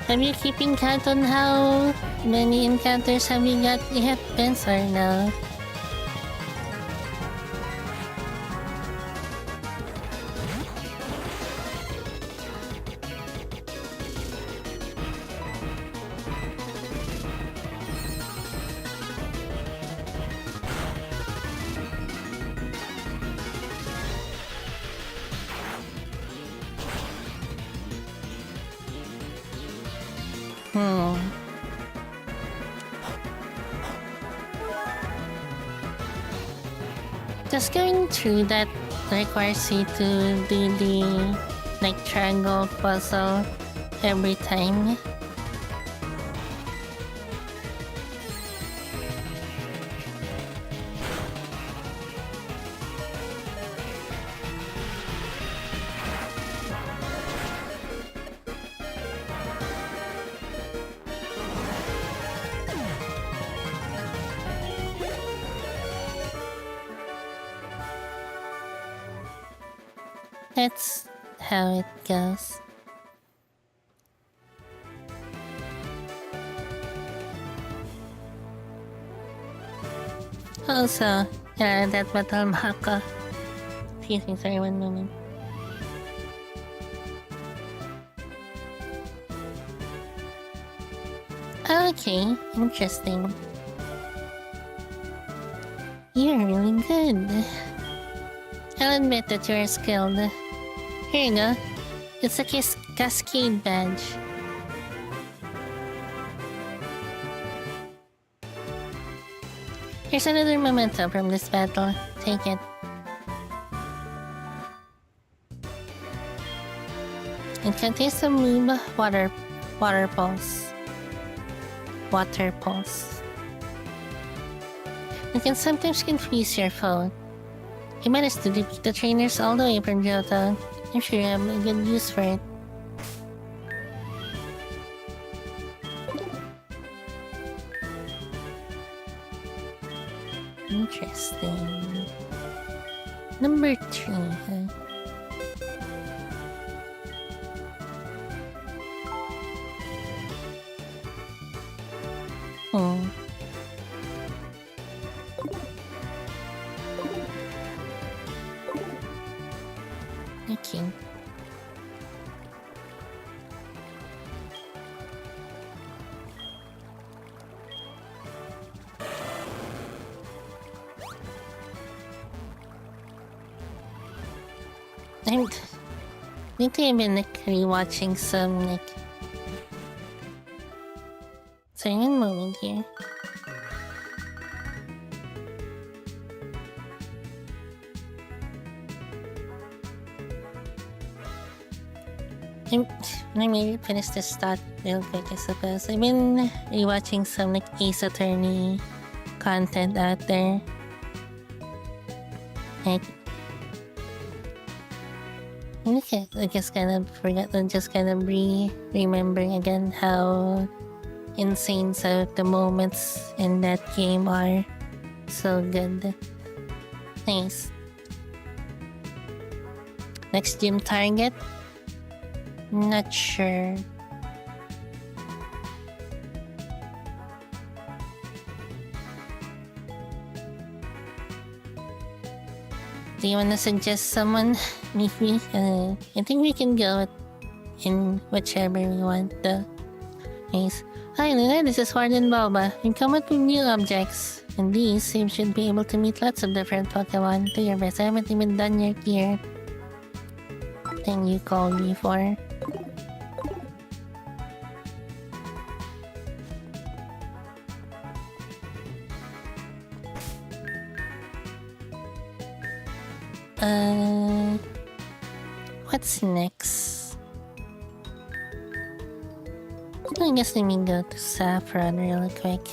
Have you keeping count on how many encounters have you got yet, Benz, or no? Just going through that requires you to do the like triangle puzzle every time. That's how it goes. Also, that battle mako. Excuse me, sorry, one moment. Okay, interesting. You're really good. I'll admit that you're skilled. Here you go. It's a cascade badge. Here's another memento from this battle. Take it. It contains some move water pulse. Water pulse. It can sometimes confuse your foe. You managed to defeat the trainers all the way from Johto. I'm sure you have a good use for it. Interesting. Number 3, huh? Hmm. Okay. I'm lately I've been like rewatching some like. Sorry, one moment here. Let me finish this thought real quick, I suppose. I've been rewatching some like Ace Attorney content out there. Like, I guess kind of forgot and just kind of remembering again how insane some of the moments in that game are. So good. Nice. Next gym target? Not sure. Do you wanna suggest someone? Maybe? I think we can go in whichever we want though. Nice. Hi Luna, this is Warden Boba. You come up with new objects. And these, you should be able to meet lots of different Pokemon. Do your best. I haven't even done your gear. Thing you called me for. What's next? I guess let me go to Saffron real quick.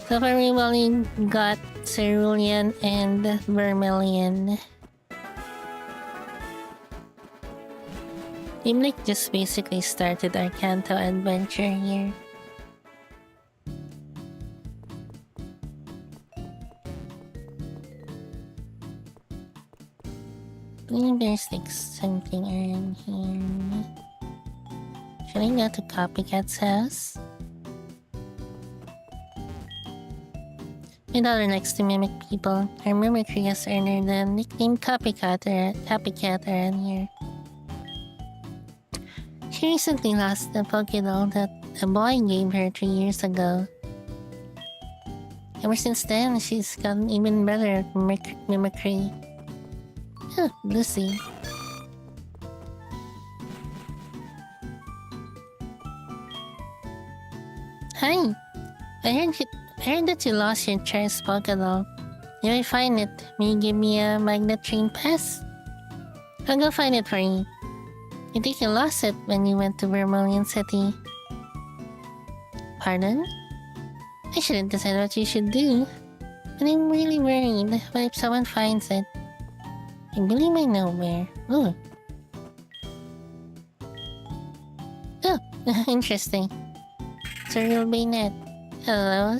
So far we've only got Cerulean and Vermilion. We like just basically started our Kanto adventure here. I think there's like something around here. Should I go to Copycat's house? My daughter likes to mimic people. Her mimicry has earned her the nickname Copycat around here. She recently lost the Pokédoll that a boy gave her 3 years ago. Ever since then, she's gotten even better at mimicry. Huh, Lucy. Hi! I heard that you lost your Charis Pokédoll. If I find it, may you give me a magnet train pass? I'll go find it for you. I think you lost it when you went to Vermilion City. Pardon? I shouldn't decide what you should do. But I'm really worried. What if someone finds it? I believe I know where. Ooh. Oh, interesting. It's a real bayonet. Hello?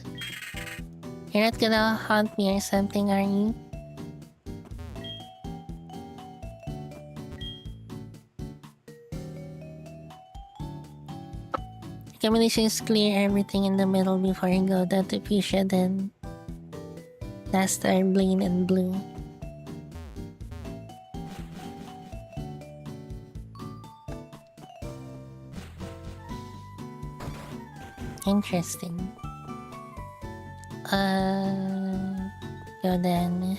You're not gonna haunt me or something, are you? Recommendations: clear everything in the middle before you go down to Fuchsia, then last are Blaine and Blue. Interesting. Go then.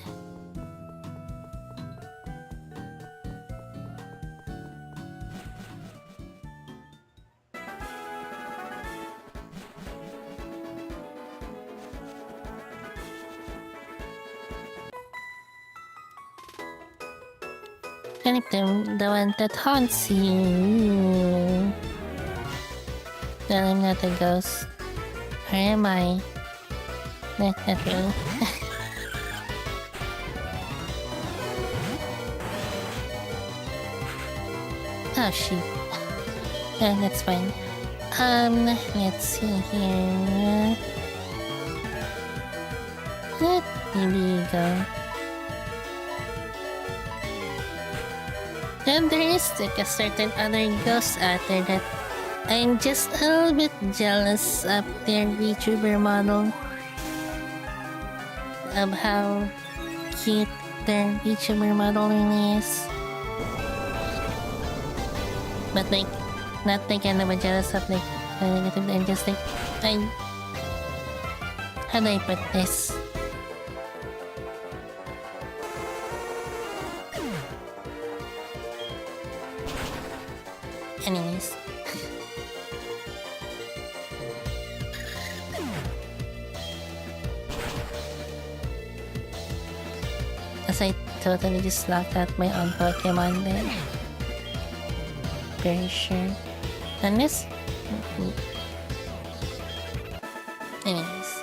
And if the one that haunts you. Then I'm not a ghost. Or am I? Not really. Oh shoot. No, that's fine. Let's see here. There you go. And there is like a certain other ghost out there that I'm just a little bit jealous of their VTuber model. Of how cute their VTuber model really is. But like, not like I'm jealous of like negative, I'm just like, how do I put this? Anyways. As I totally just locked out my own Pokemon there. Very sure. Unless... Anyways.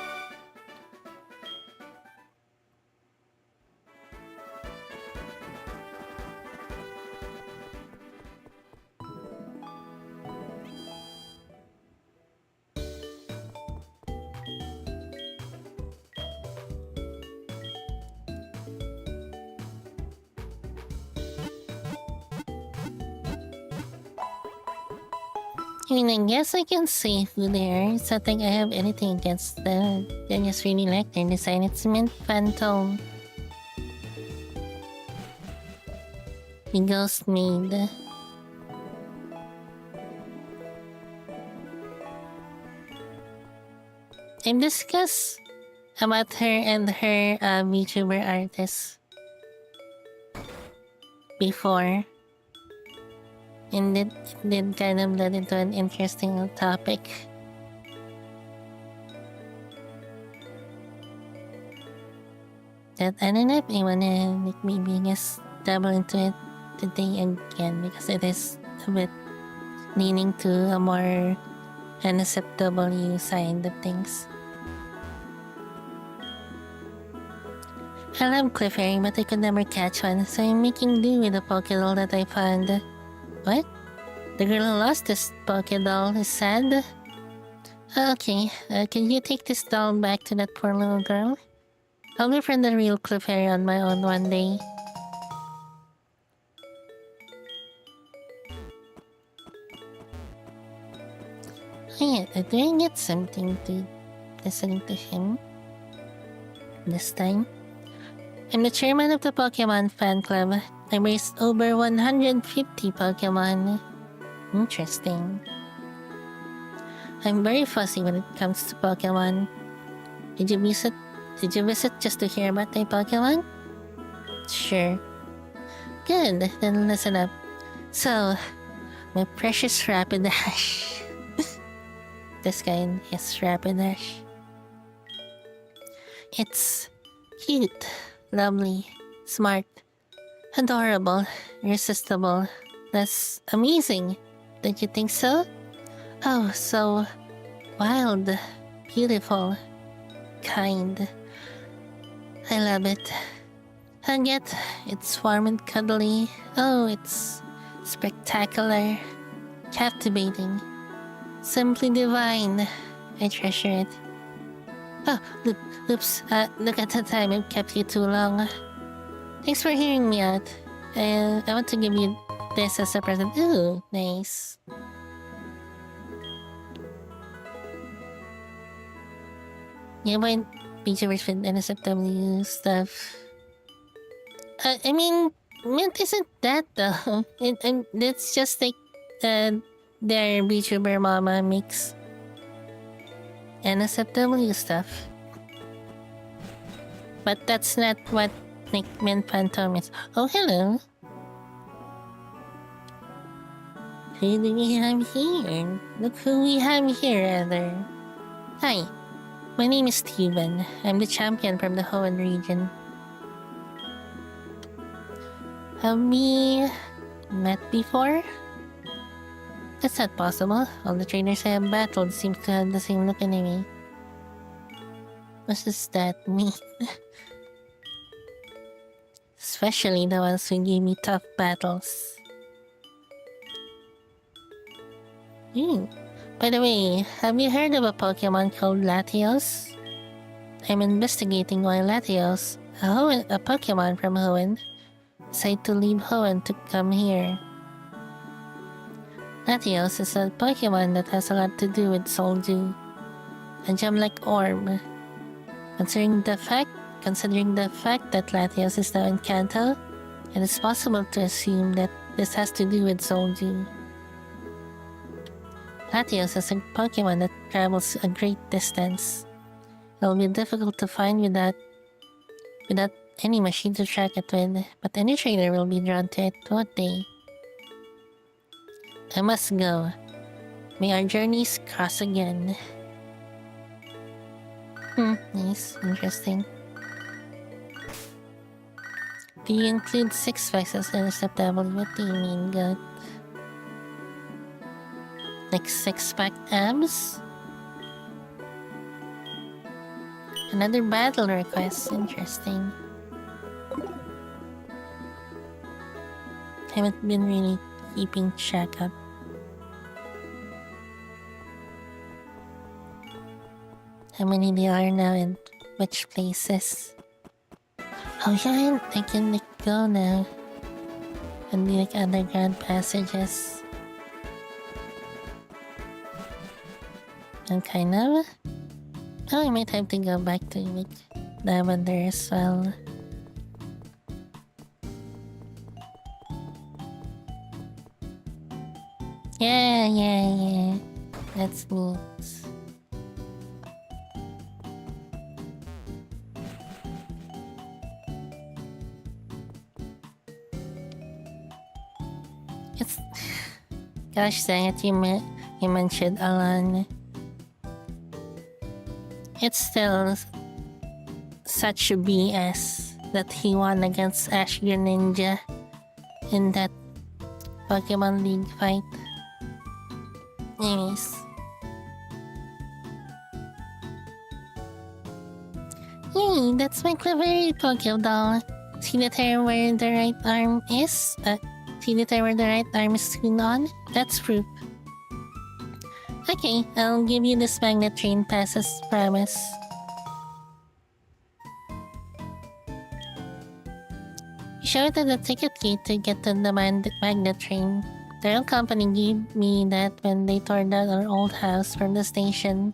I mean, I guess I can say who they are. It's not like I have anything against them. I just really like their design. It's mint phantom. The ghost maid. I've discussed about her and her VTuber artist before. And it did kind of led into an interesting topic. That I don't know if I wanna like maybe just dabble into it today again because it is a bit leaning to a more NSFW side of things. I love cliffhanger, but I could never catch one, so I'm making do with the Pokédoll that I found. What? The girl who lost this Pokédoll is sad? Okay, can you take this doll back to that poor little girl? I'll befriend the real Clefairy on my own one day. Oh yeah, do I get something to listening to him? This time? I'm the chairman of the Pokemon fan club. I raised over 150 Pokemon. Interesting. I'm very fussy when it comes to Pokemon. Did you visit just to hear about my Pokemon? Sure. Good, then listen up. So, my precious Rapidash. This guy is Rapidash. It's cute, lovely, smart, adorable, irresistible. That's amazing. Don't you think so? Oh, so wild, beautiful, kind. I love it. And yet, it's warm and cuddly. Oh, it's spectacular, captivating, simply divine. I treasure it. Oh, oops, look at the time, I've kept you too long. Thanks for hearing me out. I want to give you this as a present. Ooh, nice. Yeah, but VTubers with NSFW stuff. I mean, mint isn't that though. It's just like their VTuber mama makes NSFW stuff. But that's not what like Mint Phantom is. Oh, hello. Who do we have here? Look who we have here, rather. Hi, my name is Steven. I'm the champion from the Hoenn region. Have we met before? That's not possible. All the trainers I have battled seem to have the same look anyway. What does that mean? Especially the ones who gave me tough battles. By the way, have you heard of a Pokemon called Latios? I'm investigating why Latios, a Pokemon from Hoenn, decide to leave home to come here. Latios is a Pokemon that has a lot to do with Soul Dew, a gem-like orb. Considering the fact that Latios is now in Kanto, it is possible to assume that this has to do with Soul Dew. Latios is a Pokemon that travels a great distance. It will be difficult to find without any machine to track it with, but any trainer will be drawn to it one day. I must go. May our journeys cross again. Nice. Interesting. Do you include 6 vices in acceptable? What do you mean, God? Like 6-pack abs? Another battle request. Interesting. Haven't been really keeping track of how many there are now and which places. Oh yeah, I can like go now. And be like underground passages. And kind of. Oh, I might have to go back to like Lavender as well. Yeah. That's neat. It's... Gosh dang it, you mentioned Alan. It's still such a BS that he won against Ash Greninja in that Pokemon League fight. Anyways. Yay, that's my clever Pokédoll. See the term where the right arm is? See the term where the right arm is tuned on? That's proof. Okay, I'll give you this magnet train pass as promise. You show it at the ticket gate to get to the magnet train. The rail company gave me that when they tore down our old house from the station.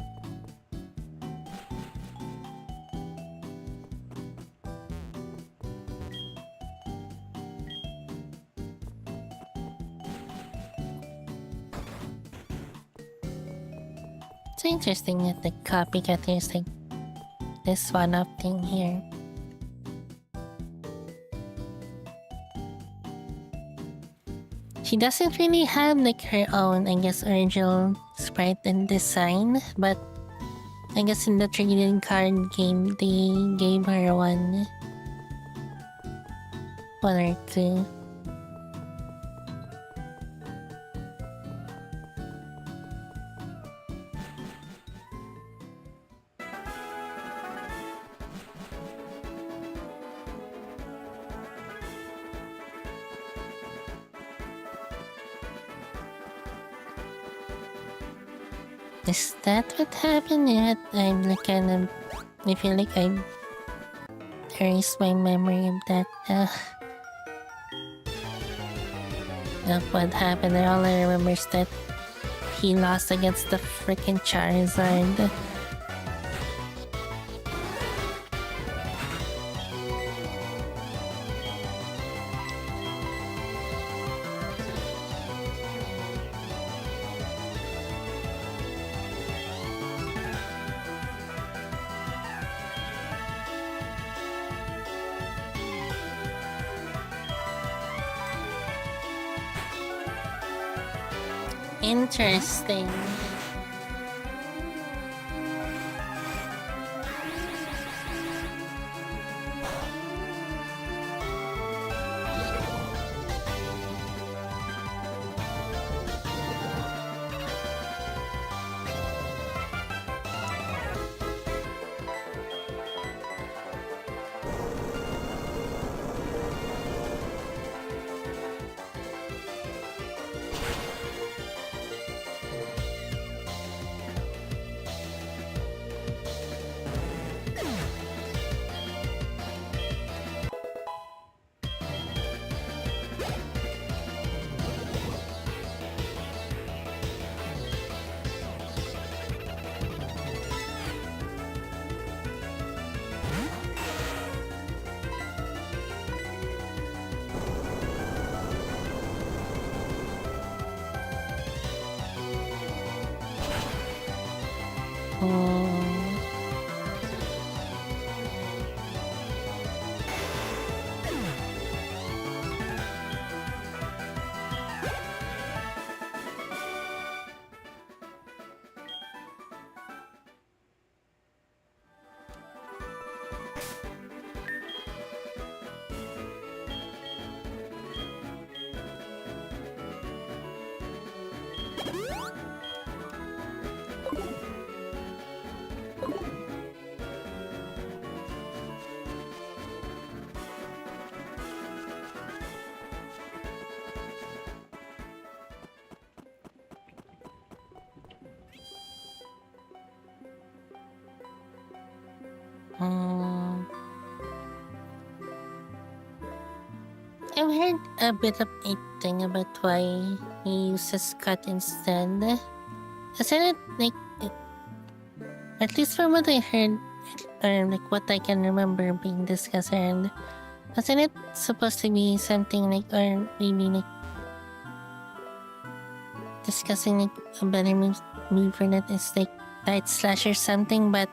It's interesting that the copycat is like this one-up thing here. She doesn't really have like her own, I guess, original sprite and design, but I guess in the trading card game they gave her one or two. Is that what happened? Yeah, I'm like kind of... I feel like I erased my memory of that. Of what happened. All I remember is that he lost against the freaking Charizard. Interesting. I've heard a bit of a thing about why he uses cut instead. Isn't it like, at least from what I heard, or like what I can remember being discussed, and wasn't it supposed to be something like, or maybe like discussing like a better move for that is like light slash or something, but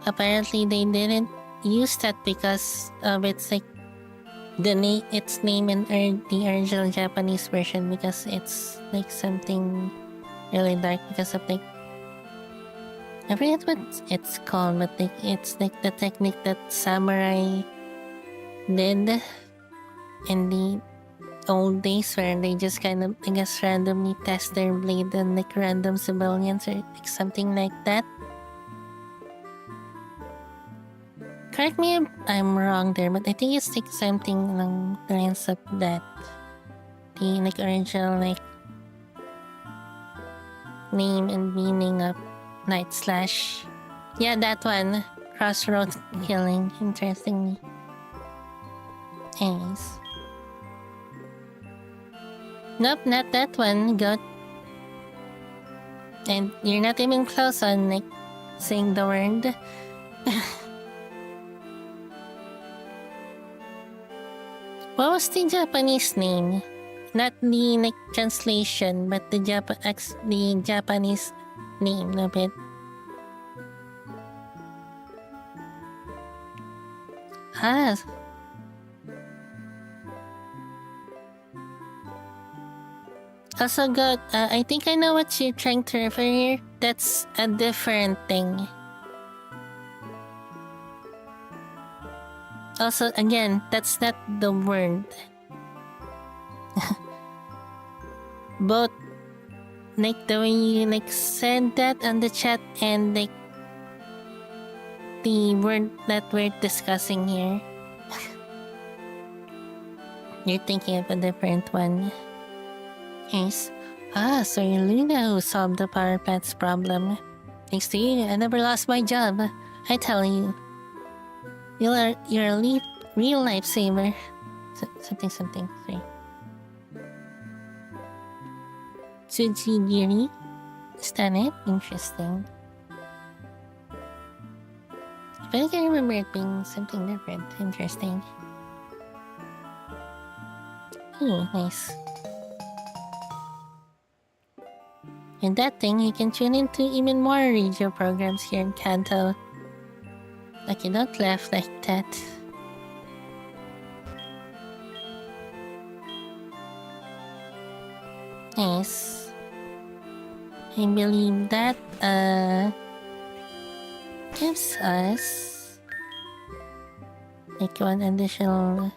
apparently they didn't use that because of its like its name in the original Japanese version, because it's like something really dark because of like, I forget what it's called, but like it's like the technique that samurai did in the old days, where they just kind of, I guess, randomly test their blade on like random civilians or like something like that. Correct me if I'm wrong there, but I think it's like something along the lines of that. The like original like name and meaning of Night Slash. Yeah, that one. Crossroad Killing, interestingly. Anyways. Nope, not that one. Got. And you're not even close on like saying the word. What was the Japanese name? Not the like translation, but the Japanese name of it. Ah. Also got, I think I know what you're trying to refer here. That's a different thing. Also, again, that's not the word. Both, like the way you like said that on the chat and like the word that we're discussing here. You're thinking of a different one. Yes. Ah, so you're Luna who solved the power plant's problem. Thanks to you, I never lost my job. I tell you. You're a real lifesaver. Something. Sorry. Tsujigiri? Is that it? Interesting. But I can remember it being something different. Interesting. Ooh, nice. And that thing, you can tune into even more radio programs here in KANTO. Like, you don't laugh like that. Nice. I believe that, gives us like one additional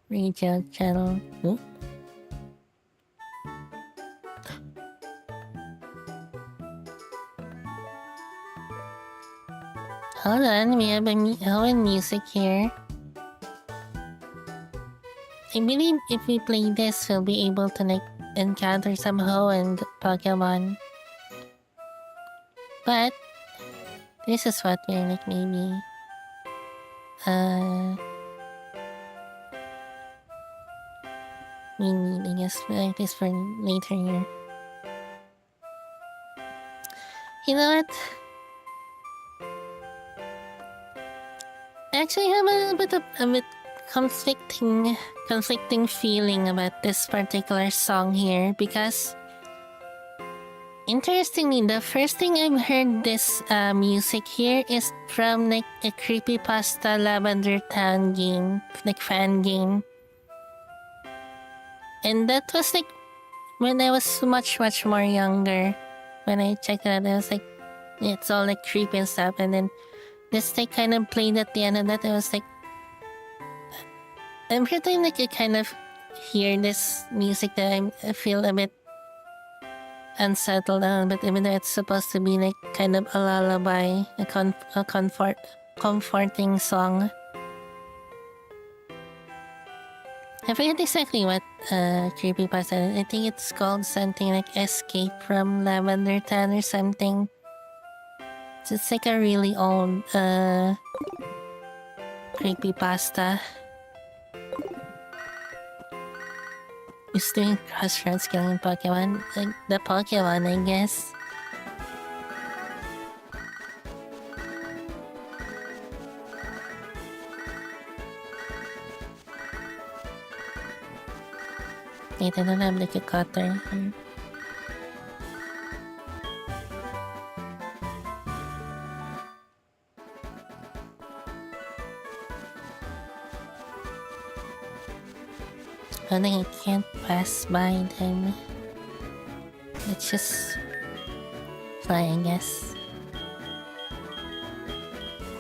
radio channel. Ooh. Hold on, we have a music here. I believe if we play this, we'll be able to like encounter some Ho and Pokemon. But this is what we're like maybe we need, I guess, like this for later here. You know what? I actually have a bit conflicting feeling about this particular song here, because interestingly, the first thing I've heard this music here is from like a creepypasta Lavender Town game, like fan game. And that was like when I was much more younger. When I checked it out, I was like, it's all like creepy and stuff, and then this like kind of played at the end of that. I was like, every time like I kind of hear this music that I feel a bit unsettled on, but even though it's supposed to be like kind of a lullaby, a comforting song. I forget exactly what creepypasta. I think it's called something like Escape from Lavender Town or something. It's like a really old creepypasta. He's doing crossroads killing Pokemon. Like the Pokemon, I guess. Wait, I don't have like a cutter here. I think I can't pass by them. Let's just fly, I guess.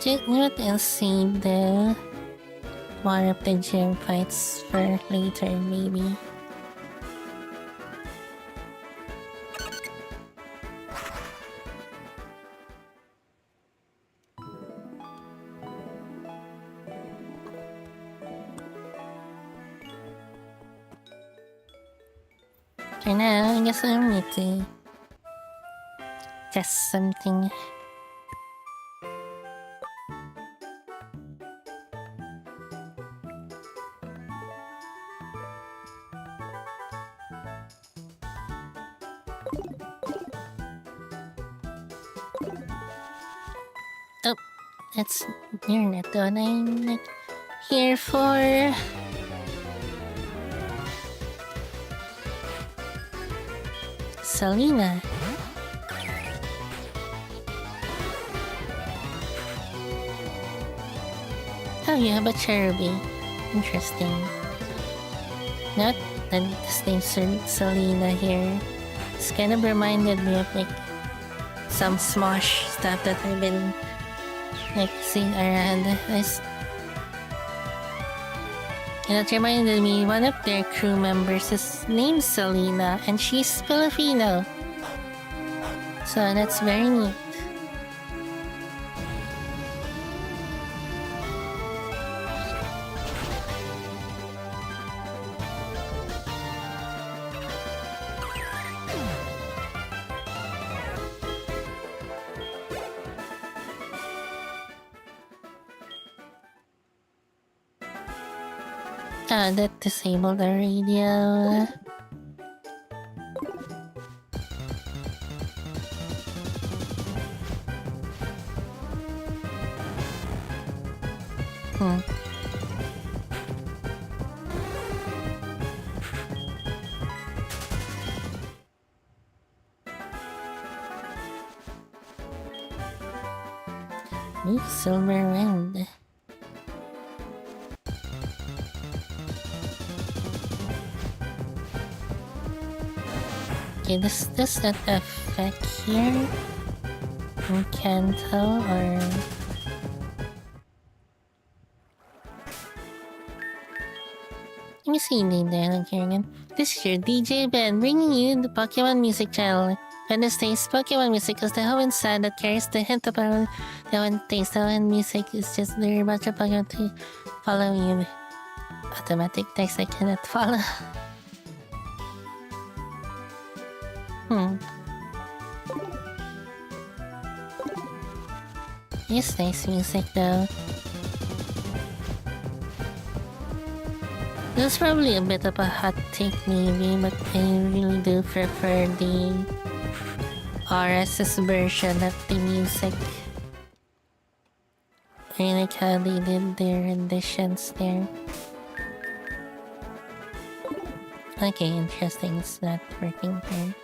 Do you know what? I'll save the more of the gym fights for later, maybe. For now, I guess I need to test something. Oh, that's you're not the one I'm like here for. Selena. Oh, you have a Cherubi. Interesting. Not that this name's Selena here. It's kind of reminded me of like some Smosh stuff that I've been like seeing around. And it reminded me, one of their crew members is named Selena, and she's Filipino. So that's very neat. Ah, that disabled the radio. New silver wind. Okay, does that affect here? In KANTO or... Let me see the dialogue here again. This is your DJ Ben bringing you the Pokemon Music channel. When taste Pokemon music is the home sound that carries the hint of our the taste. The one music is just the bunch of Pokemon to follow you. Automatic text I cannot follow. It's nice music though. That's probably a bit of a hot take maybe, but I really do prefer the RSS version of the music. I like how they did their renditions there. Okay, interesting, it's not working here.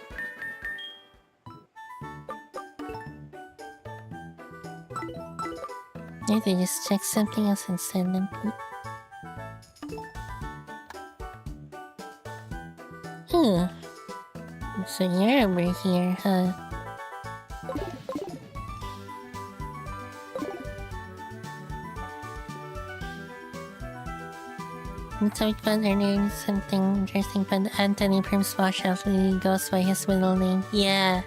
Maybe just check something else and send them. So you're over here, huh? So we found earlier something interesting, but Anthony from Smash actually goes by his middle name. Yeah.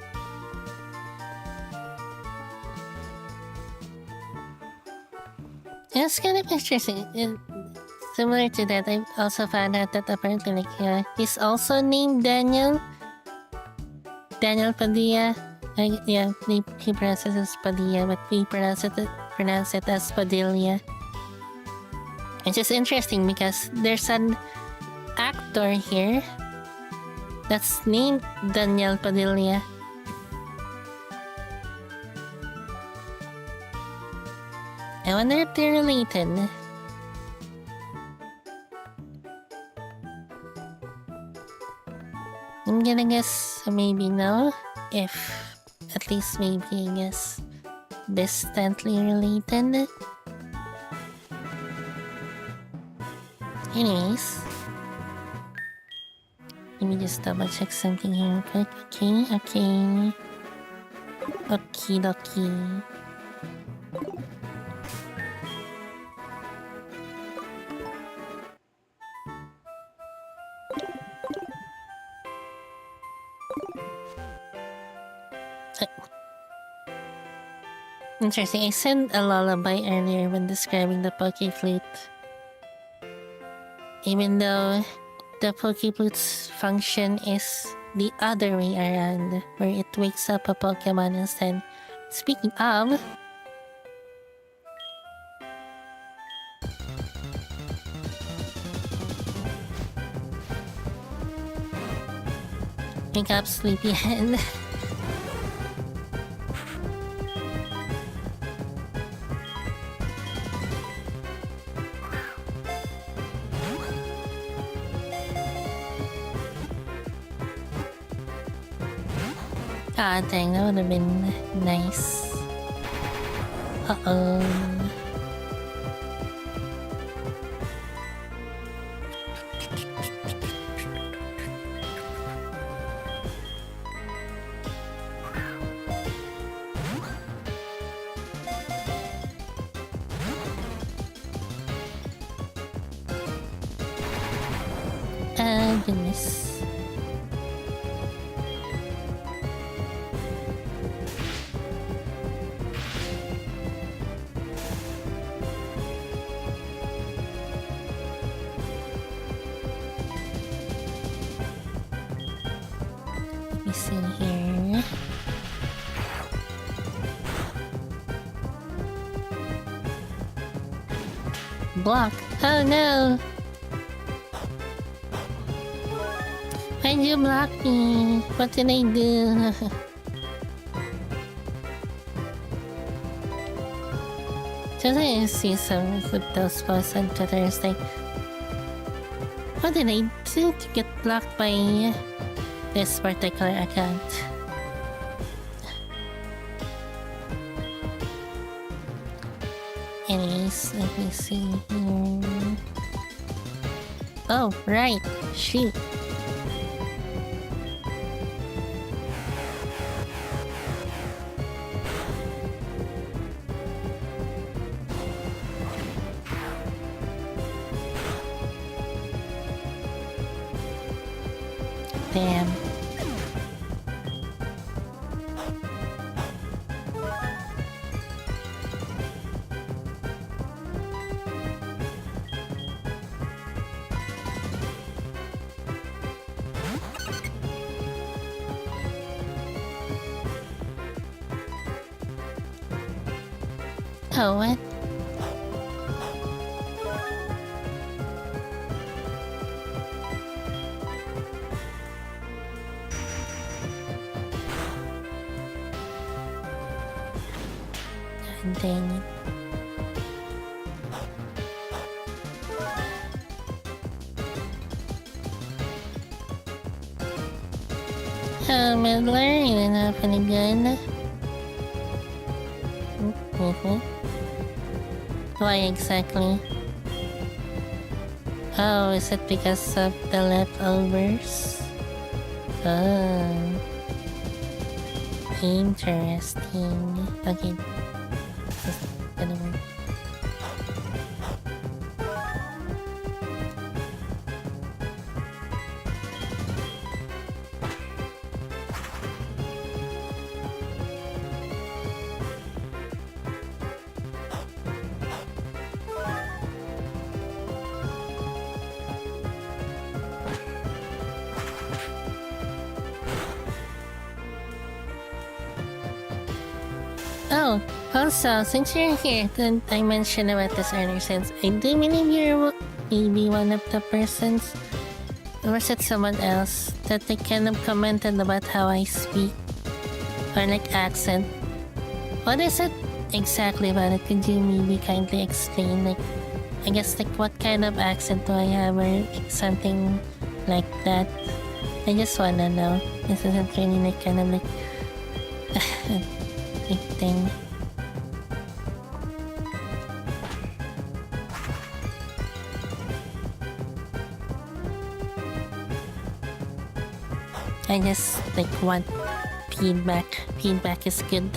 It's kind of interesting. Similar to that, I also found out that apparently like he's also named Daniel Padilla. Yeah, he pronounces it as Padilla, but we pronounce it as Padilla. It's just interesting because there's an actor here that's named Daniel Padilla. I wonder if they're related. I'm gonna guess maybe no. If at least maybe I guess distantly related. Anyways, let me just double check something here real quick. Okay. Okie dokie. Interesting. I said a lullaby earlier when describing the Poke Flute. Even though the Poke Flute's function is the other way around, where it wakes up a Pokemon instead. Speaking of, wake up, sleepyhead. Ah, dang, that would have been nice. Uh-oh. Goodness. Let me see here. Block. Oh no! Why'd you block me? What did I do? Just I see some those posts on Twitter. It's like, what did I do to get blocked by this particular account? Anyways, let me see here. Oh, right. Shoot. Damn. Oh, what? God dang it. Oh, Midler, you didn't have any gun. Why exactly? Oh, is it because of the leftovers? Oh. Interesting. Okay. This is gonna work. Oh, also, since you're here, then I mentioned about this earlier since I do believe you're maybe one of the persons, or was it someone else, that they kind of commented about how I speak, or like accent. What is it exactly about it? Could you maybe kindly explain, like, I guess, like, what kind of accent do I have, or something like that? I just wanna know. This isn't really like kind of like big thing. I just like want feedback. Feedback is good.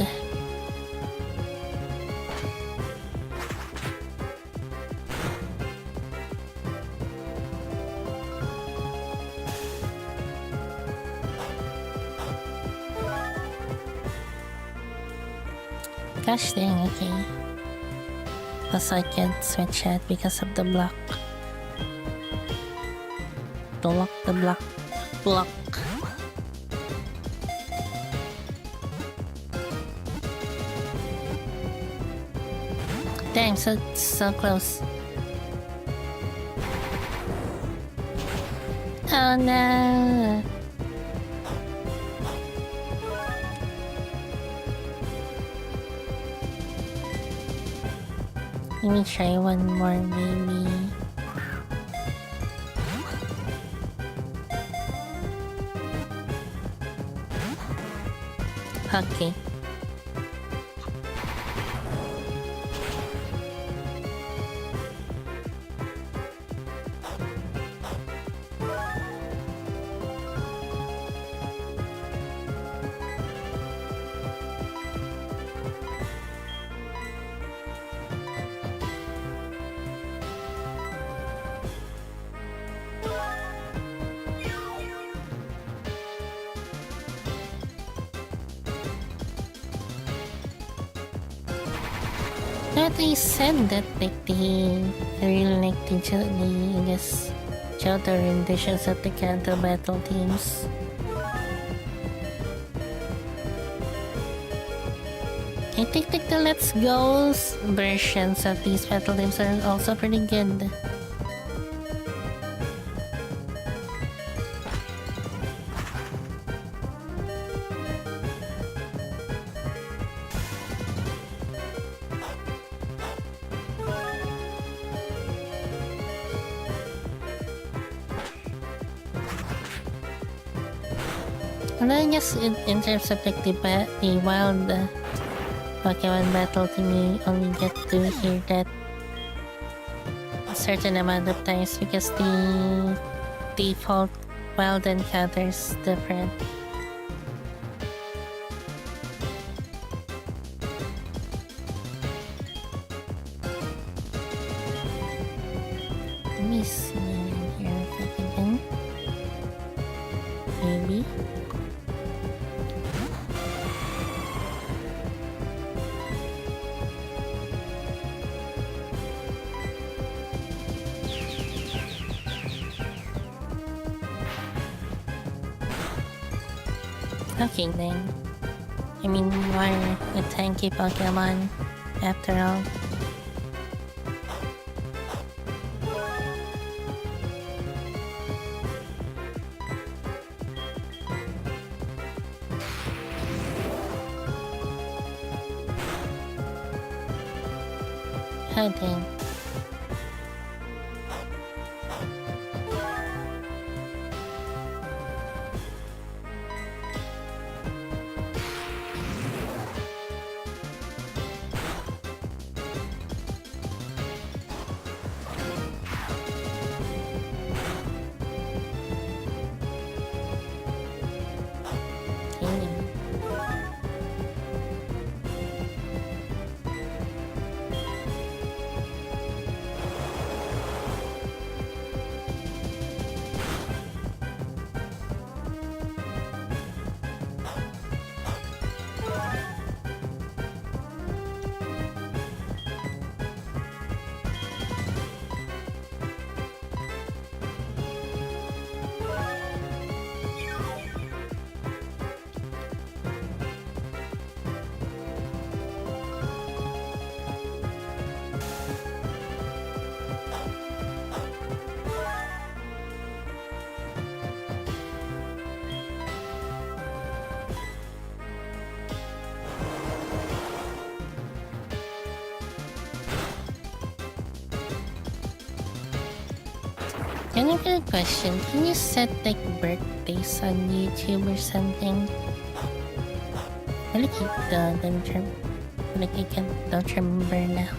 Gosh dang, okay. Also I can't switch chat because of the block. Block the block. Block. Damn, so close. Oh no. Let me try one more, maybe. Okay. But they said that like they really like the I guess Johto renditions of the KANTO battle teams. I think like the Let's Go's versions of these battle teams are also pretty good. And I guess in terms of like the wild Pokemon battle team, you only get to hear that a certain amount of times because the default wild encounter is different. Let me see here if I can. Maybe. Okay then. I mean, why a tanky Pokemon after all? Oh dang. Can I get a question? Can you set like birthdays on YouTube or something? I like don't remember now.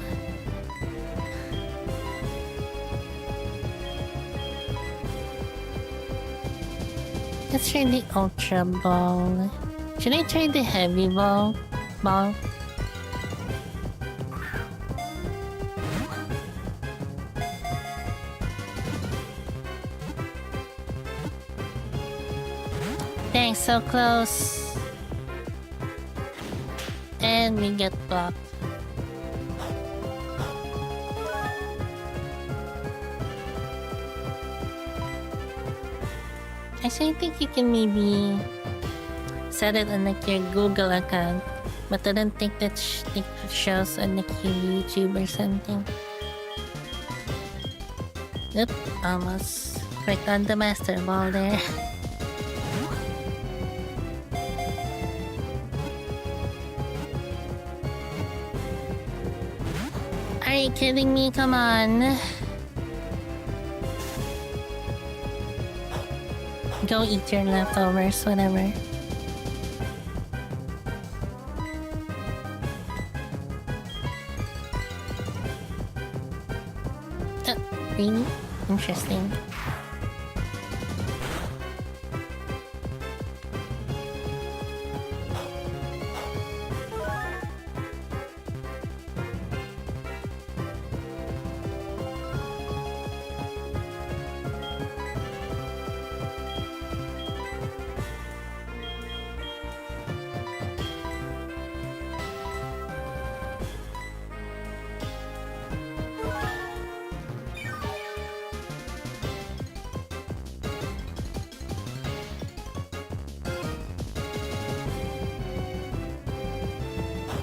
Let's try the ultra ball. Should I try the heavy ball? Thanks, so close. And we get blocked. Actually, I think you can maybe set it on like your Google account, but I don't think that shows on like your YouTube or something. Oop, almost right on the master ball there. Are you kidding me? Come on. Go eat your leftovers, whatever. Really? Interesting.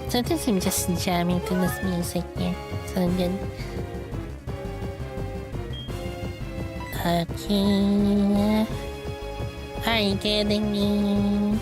Sometimes I'm just jamming to this music here. So good. Okay. Are you kidding me?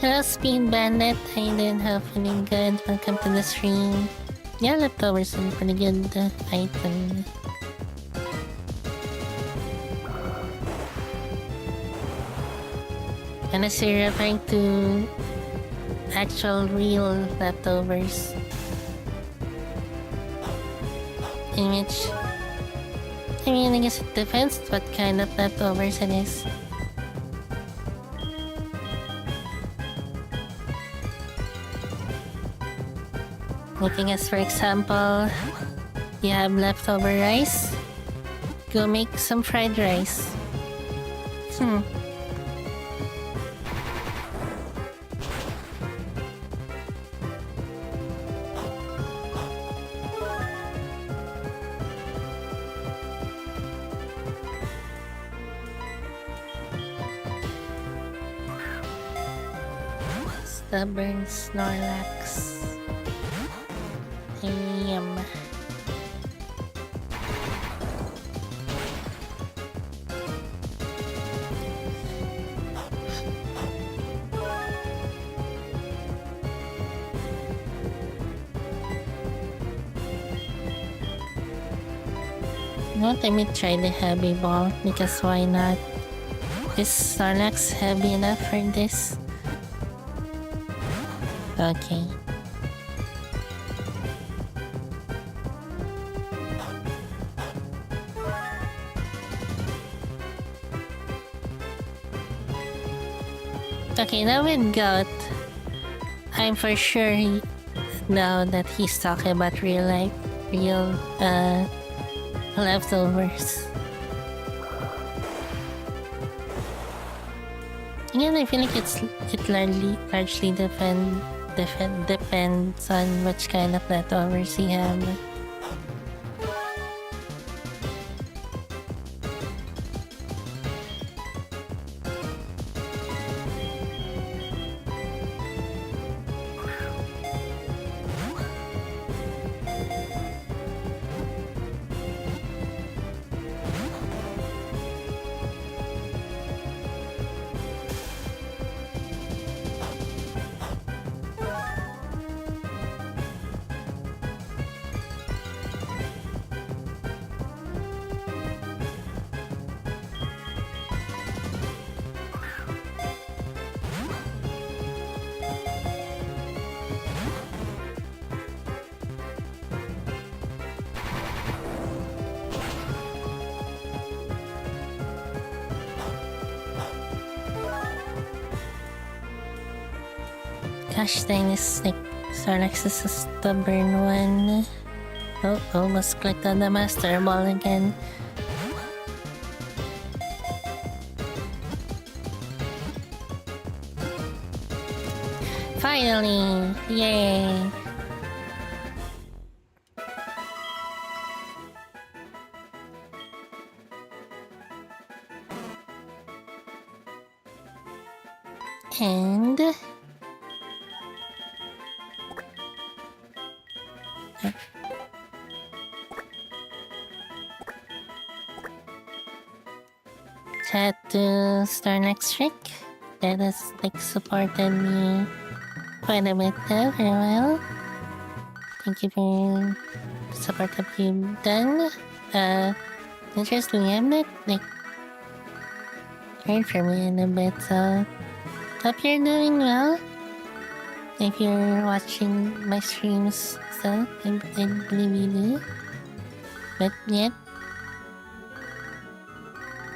Hello, Speed Bandit. How you doing? Hopefully good. Welcome to the stream. Yeah, leftovers are pretty good item. Unless you're referring to actual real leftovers. In which, I mean, I guess it depends what kind of leftovers it is. Looking as, for example, you have leftover rice, go make some fried rice. Stubborn Snorlax. Yum. Let me try the heavy ball, because why not? Is Snorlax heavy enough for this? Okay. Okay, now with Goat, I'm for sure now that he's talking about real leftovers. Again, I feel like it largely depends on which kind of leftovers you have. Gosh dang, this like Starnexus is a stubborn one. Oh, almost clicked on the master ball again. Finally! Yay! And chat to Starnex trick that has like supported me quite a bit there for a while. Thank you for the support that you've done. Interestingly, I'm not like heard from you in a bit, so hope you're doing well. If you're watching my streams, so I believe you do. But yet,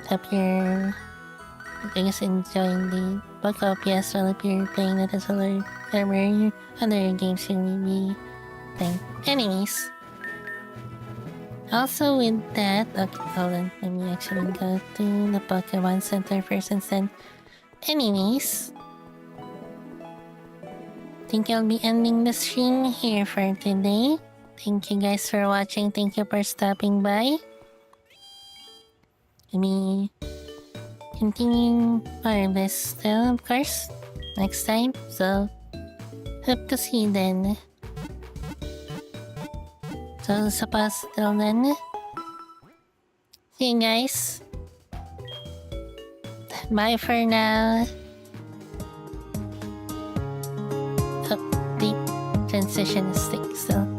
hope you're, I guess, enjoying the book copy as well if you're playing it as well or other games you may be playing. Anyways, also with that, okay, hold on, let me actually go to the Pokemon Center first instead. Anyways, I think I'll be ending the stream here for today. Thank you guys for watching. Thank you for stopping by. Let me continue our list still, of course, next time. So, hope to see you then. So, sa pas till then. See you guys. Bye for now. Oh, the transition is still.